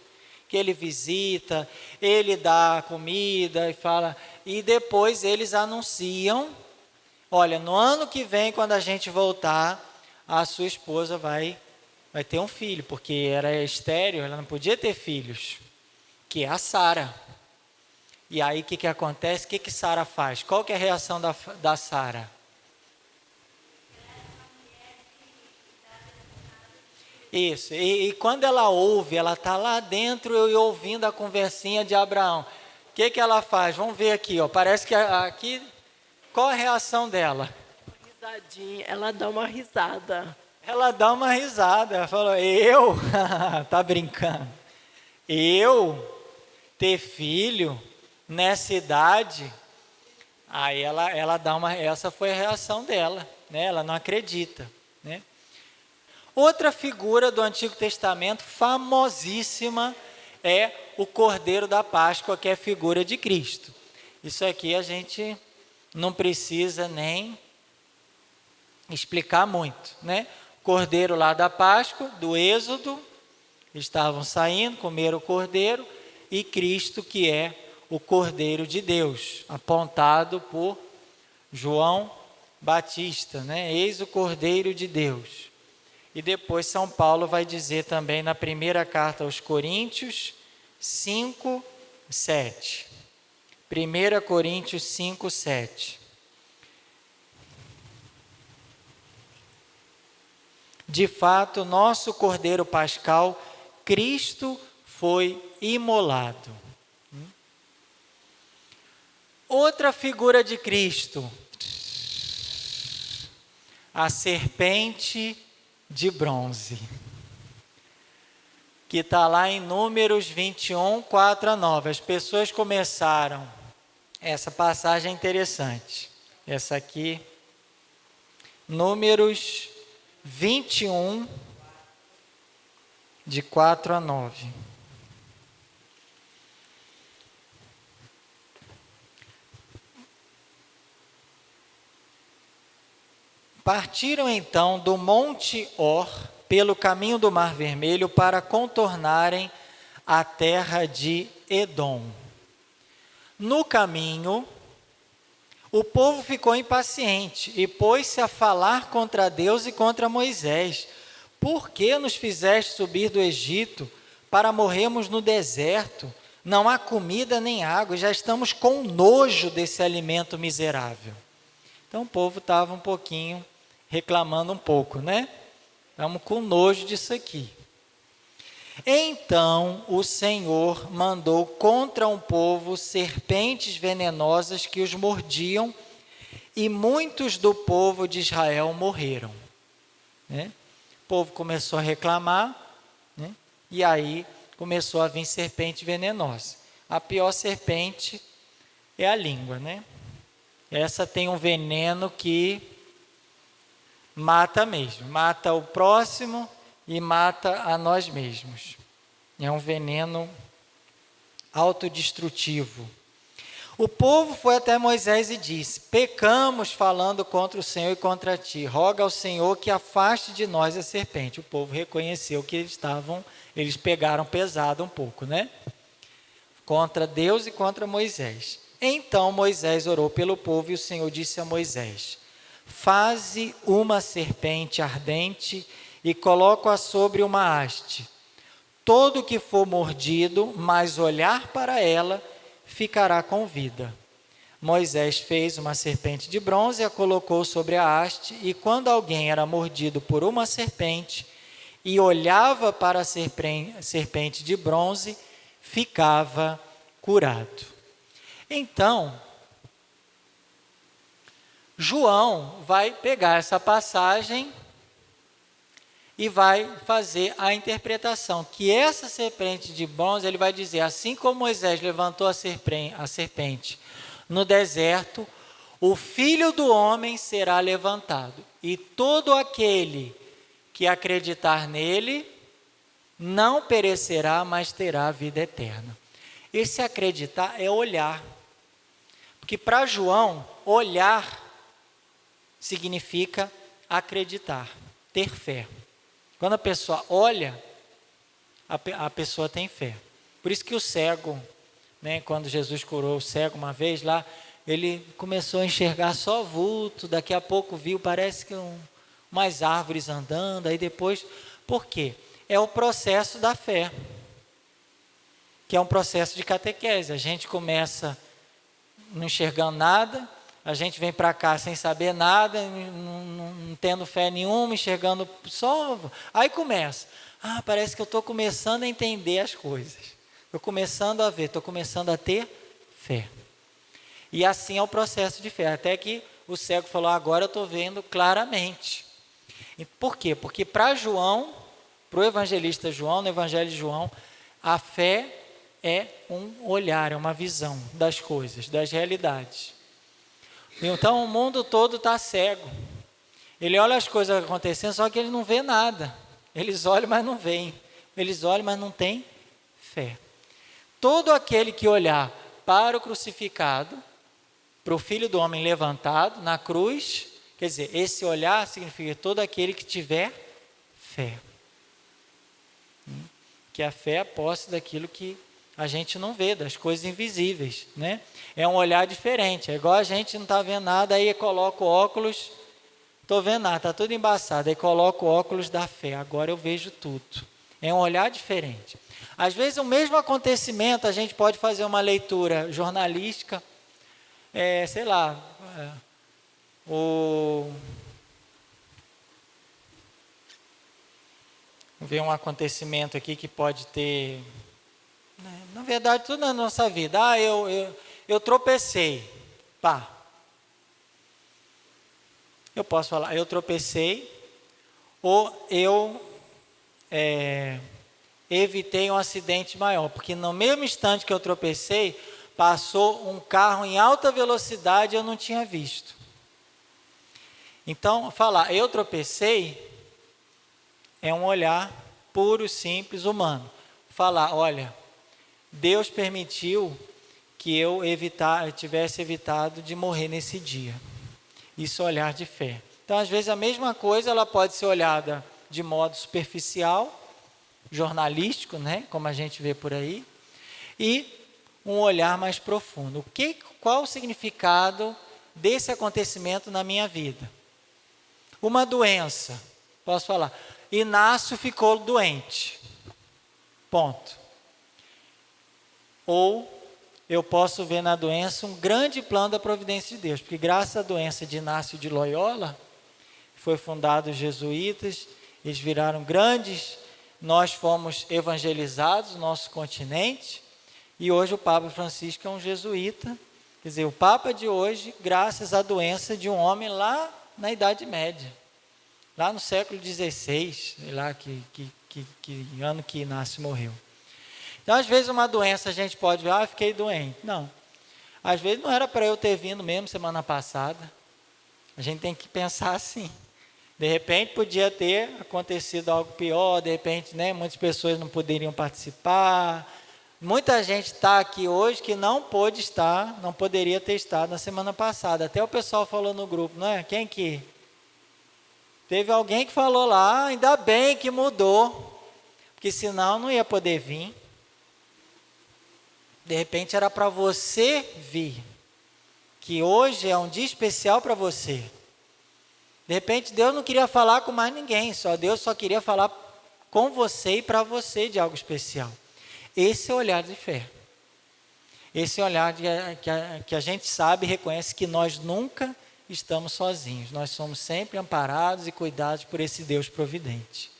que ele visita, ele dá comida e fala, e depois eles anunciam, olha, no ano que vem, quando a gente voltar, a sua esposa vai ter um filho, porque era estéril, ela não podia ter filhos, que é a Sara. E aí o que acontece? O que Sara faz? Qual que é a reação da Sara? Isso, e quando ela ouve, ela está lá dentro e ouvindo a conversinha de Abraão. O que ela faz? Vamos ver aqui, ó. Parece que aqui, qual a reação dela? Risadinha, ela dá uma risada. Ela dá uma risada, ela falou, eu? Tá brincando? Eu ter filho nessa idade? Aí ela dá essa foi a reação dela, né? Ela não acredita, né? Outra figura do Antigo Testamento famosíssima é o Cordeiro da Páscoa, que é a figura de Cristo. Isso aqui a gente não precisa nem explicar muito, né? Cordeiro lá da Páscoa, do Êxodo, estavam saindo, comeram o cordeiro, e Cristo, que é o Cordeiro de Deus, apontado por João Batista, né? Eis o Cordeiro de Deus. E depois São Paulo vai dizer também na primeira carta aos Coríntios 5, 7. 1 Coríntios 5, 7. De fato, nosso Cordeiro Pascal, Cristo, foi imolado. Outra figura de Cristo, a serpente de bronze, que está lá em Números 21, 4 a 9. As pessoas começaram, essa passagem é interessante, essa aqui, Números 21, de 4 a 9. Partiram então do Monte Or, pelo caminho do Mar Vermelho, para contornarem a terra de Edom. No caminho, o povo ficou impaciente e pôs-se a falar contra Deus e contra Moisés. Por que nos fizeste subir do Egito para morrermos no deserto? Não há comida nem água, já estamos com nojo desse alimento miserável. Então o povo estava um pouquinho reclamando um pouco, né? Estamos com nojo disso aqui. Então o Senhor mandou contra um povo serpentes venenosas que os mordiam, e muitos do povo de Israel morreram. Né? O povo começou a reclamar, né? E aí começou a vir serpente venenosa. A pior serpente é a língua, né? Essa tem um veneno que mata mesmo, mata o próximo e mata a nós mesmos. É um veneno autodestrutivo. O povo foi até Moisés e disse: pecamos falando contra o Senhor e contra ti. Roga ao Senhor que afaste de nós a serpente. O povo reconheceu que eles pegaram pesado um pouco, né? Contra Deus e contra Moisés. Então Moisés orou pelo povo e o Senhor disse a Moisés: faze uma serpente ardente e coloca-a sobre uma haste. Todo que for mordido, mas olhar para ela, ficará com vida. Moisés fez uma serpente de bronze e a colocou sobre a haste, e quando alguém era mordido por uma serpente e olhava para a serpente de bronze, ficava curado. Então, João vai pegar essa passagem e vai fazer a interpretação, que essa serpente de bronze, ele vai dizer, assim como Moisés levantou a serpente no deserto, o Filho do Homem será levantado, e todo aquele que acreditar nele não perecerá, mas terá vida eterna. Esse acreditar é olhar, porque para João, olhar significa acreditar, ter fé. Quando a pessoa olha, a pessoa tem fé. Por isso que o cego, né, quando Jesus curou o cego uma vez lá, ele começou a enxergar só vulto, daqui a pouco viu, parece que umas árvores andando, aí depois... Por quê? É o processo da fé, que é um processo de catequese. A gente começa não enxergando nada, a gente vem para cá sem saber nada, não tendo fé nenhuma, enxergando só... Aí começa. Parece que eu estou começando a entender as coisas. Estou começando a ver, estou começando a ter fé. E assim é o processo de fé. Até que o cego falou, agora eu estou vendo claramente. E por quê? Porque para João, para o evangelista João, no evangelho de João, a fé é um olhar, é uma visão das coisas, das realidades. Então o mundo todo está cego. Ele olha as coisas acontecendo, só que ele não vê nada. Eles olham, mas não veem. Eles olham, mas não têm fé. Todo aquele que olhar para o crucificado, para o Filho do Homem levantado na cruz, quer dizer, esse olhar significa todo aquele que tiver fé. Que a fé é a posse daquilo que a gente não vê, das coisas invisíveis, né? É um olhar diferente, é igual a gente não está vendo nada, aí coloca o óculos, estou vendo nada, está tudo embaçado, aí coloca o óculos da fé, agora eu vejo tudo. É um olhar diferente. Às vezes o mesmo acontecimento, a gente pode fazer uma leitura jornalística, sei lá, vamos ver um acontecimento aqui que pode ter... Na verdade, tudo na nossa vida. Eu tropecei. Pá. Eu posso falar, eu tropecei, ou eu evitei um acidente maior. Porque no mesmo instante que eu tropecei, passou um carro em alta velocidade e eu não tinha visto. Então, falar, eu tropecei, é um olhar puro, simples, humano. Falar, olha... Deus permitiu que eu tivesse evitado de morrer nesse dia. Isso é olhar de fé. Então, às vezes, a mesma coisa ela pode ser olhada de modo superficial, jornalístico, né? Como a gente vê por aí, e um olhar mais profundo. Qual o significado desse acontecimento na minha vida? Uma doença, posso falar, Inácio ficou doente. Ponto. Ou eu posso ver na doença um grande plano da providência de Deus, porque graças à doença de Inácio de Loyola, foi fundado os jesuítas, eles viraram grandes, nós fomos evangelizados no nosso continente, e hoje o Papa Francisco é um jesuíta, quer dizer, o Papa de hoje, graças à doença de um homem lá na Idade Média, lá no século XVI, lá que ano que Inácio morreu. Então, às vezes, uma doença a gente pode ver, fiquei doente. Não. Às vezes, não era para eu ter vindo mesmo semana passada. A gente tem que pensar assim. De repente, podia ter acontecido algo pior, de repente, né, muitas pessoas não poderiam participar, Muita gente está aqui hoje que não pôde estar, não poderia ter estado na semana passada. Até o pessoal falou no grupo, não é? Quem que? Teve alguém que falou lá, ainda bem que mudou, porque senão não ia poder vir. De repente era para você vir, que hoje é um dia especial para você. De repente Deus não queria falar com mais ninguém, Deus só queria falar com você e para você de algo especial. Esse é o olhar de fé. Esse é o olhar que a gente sabe e reconhece que nós nunca estamos sozinhos. Nós somos sempre amparados e cuidados por esse Deus providente.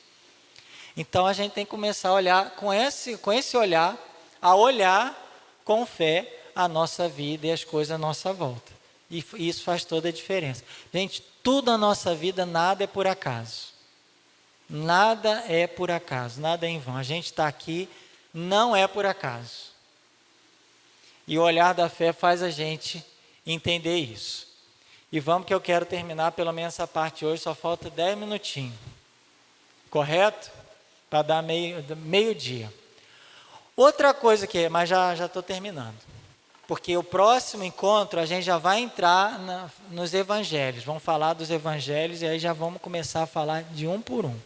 Então a gente tem que começar a olhar com esse olhar, a olhar com fé a nossa vida e as coisas à nossa volta. E isso faz toda a diferença. Gente, tudo na nossa vida, nada é por acaso. Nada é por acaso, nada é em vão. A gente está aqui, não é por acaso. E o olhar da fé faz a gente entender isso. E vamos que eu quero terminar pelo menos essa parte hoje, só falta 10 minutinhos. Correto? Para dar meio-dia. Outra coisa mas já estou terminando. Porque o próximo encontro a gente já vai entrar nos evangelhos. Vamos falar dos evangelhos e aí já vamos começar a falar de um por um.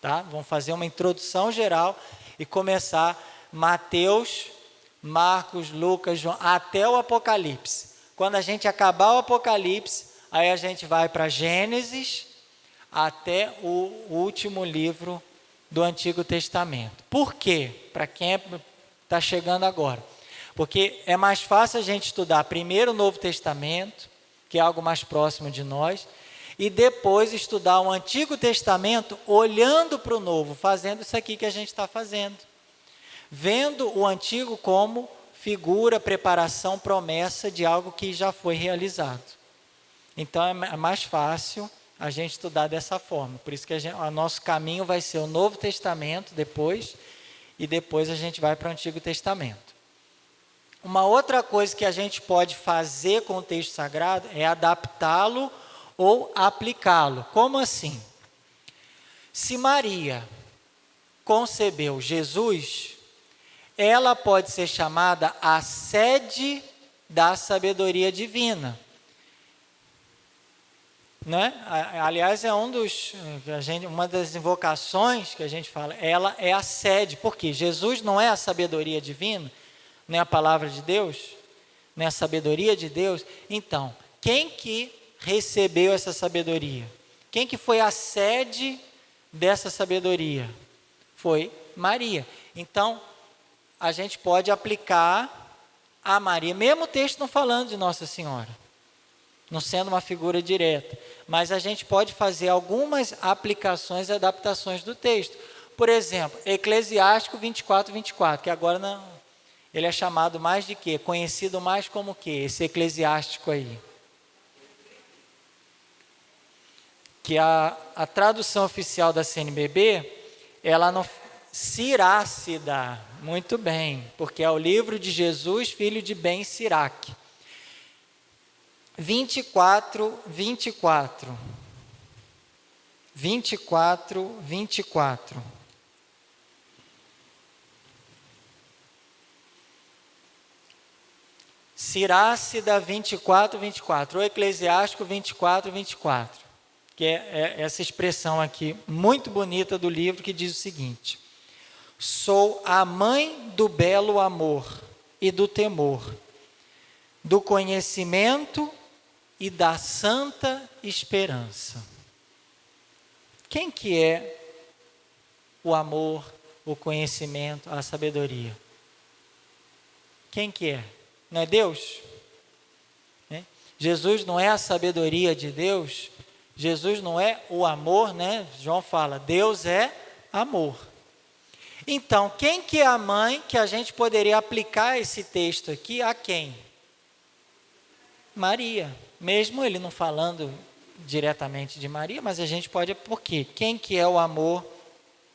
Tá? Vamos fazer uma introdução geral e começar Mateus, Marcos, Lucas, João, até o Apocalipse. Quando a gente acabar o Apocalipse, aí a gente vai para Gênesis até o último livro do Antigo Testamento. Por quê? Para quem está chegando agora. Porque é mais fácil a gente estudar primeiro o Novo Testamento, que é algo mais próximo de nós, e depois estudar o Antigo Testamento olhando para o Novo, fazendo isso aqui que a gente está fazendo. Vendo o Antigo como figura, preparação, promessa de algo que já foi realizado. Então é mais fácil a gente estudar dessa forma. Por isso que o nosso caminho vai ser o Novo Testamento depois, e depois a gente vai para o Antigo Testamento. Uma outra coisa que a gente pode fazer com o texto sagrado é adaptá-lo ou aplicá-lo. Como assim? Se Maria concebeu Jesus, ela pode ser chamada a sede da sabedoria divina. Né? Aliás, é uma das invocações que a gente fala, ela é a sede. Por quê? Jesus não é a sabedoria divina, não é a palavra de Deus, não é a sabedoria de Deus. Então, quem que recebeu essa sabedoria? Quem que foi a sede dessa sabedoria? Foi Maria. Então, a gente pode aplicar a Maria, mesmo o texto não falando de Nossa Senhora, não sendo uma figura direta, mas a gente pode fazer algumas aplicações e adaptações do texto. Por exemplo, Eclesiástico 24:24, que agora não, ele é chamado mais de quê? Conhecido mais como o quê? Esse Eclesiástico aí. Que a tradução oficial da CNBB, ela não... Sirácida, muito bem, porque é o livro de Jesus, filho de Ben Siraque. 24:24. Sirácida 24:24, ou Eclesiástico 24:24, que é essa expressão aqui, muito bonita do livro, que diz o seguinte: sou a mãe do belo amor e do temor, do conhecimento e da santa esperança. Quem que é o amor, o conhecimento, a sabedoria? Quem que é? Não é Deus? Jesus não é a sabedoria de Deus, Jesus não é o amor, né? João fala, Deus é amor. Então, quem que é a mãe que a gente poderia aplicar esse texto aqui a quem? Maria. Mesmo ele não falando diretamente de Maria, mas a gente pode, por quê? Quem que é o amor?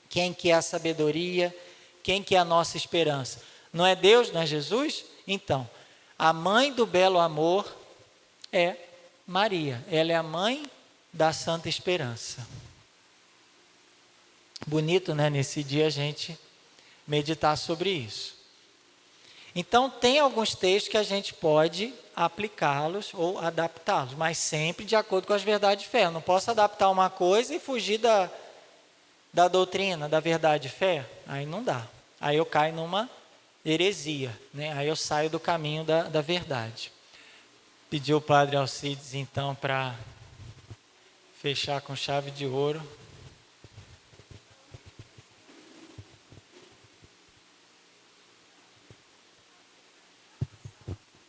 Quem que é a sabedoria? Quem que é a nossa esperança? Não é Deus, não é Jesus? Então, a mãe do belo amor é Maria. Ela é a mãe da santa esperança. Bonito, né? Nesse dia a gente meditar sobre isso. Então, tem alguns textos que a gente pode aplicá-los ou adaptá-los, mas sempre de acordo com as verdades de fé. Eu não posso adaptar uma coisa e fugir da doutrina, da verdade de fé. Aí não dá. Aí eu caio numa heresia, né? Aí eu saio do caminho da verdade. Pediu o padre Alcides, então, para fechar com chave de ouro.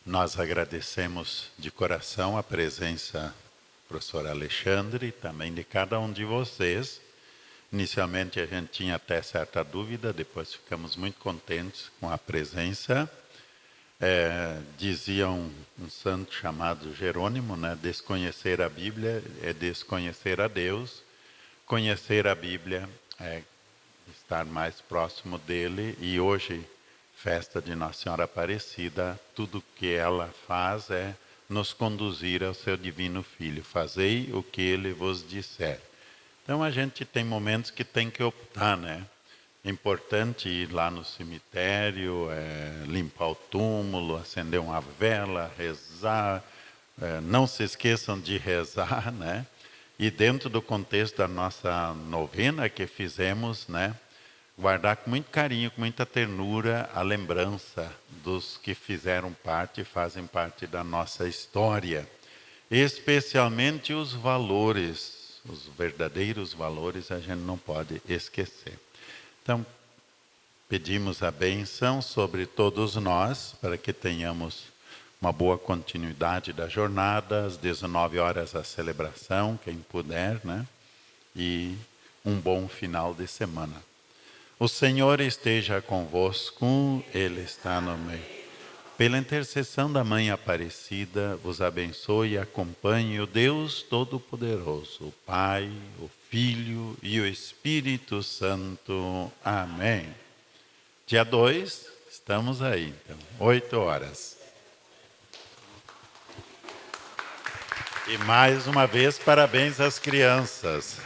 Nós agradecemos de coração a presença do professor Alexandre e também de cada um de vocês. Inicialmente a gente tinha até certa dúvida, depois ficamos muito contentes com a presença. Dizia um santo chamado Jerônimo, né? Desconhecer a Bíblia é desconhecer a Deus. Conhecer a Bíblia é estar mais próximo dele. E hoje, festa de Nossa Senhora Aparecida, tudo que ela faz é nos conduzir ao seu divino Filho. Fazei o que ele vos disser. Então a gente tem momentos que tem que optar, né? É importante ir lá no cemitério, limpar o túmulo, acender uma vela, rezar. Não se esqueçam de rezar, né? E dentro do contexto da nossa novena que fizemos, né? Guardar com muito carinho, com muita ternura, a lembrança dos que fizeram parte e fazem parte da nossa história. Especialmente os valores, os verdadeiros valores a gente não pode esquecer. Então, pedimos a benção sobre todos nós, para que tenhamos uma boa continuidade da jornada, às 19 horas a celebração, quem puder, né? E um bom final de semana. O Senhor esteja convosco, Ele está no meio. Pela intercessão da Mãe Aparecida, vos abençoe e acompanhe o Deus Todo-Poderoso, o Pai, o Filho e o Espírito Santo. Amém. Dia 2, estamos aí, então, 8 horas. E mais uma vez, parabéns às crianças.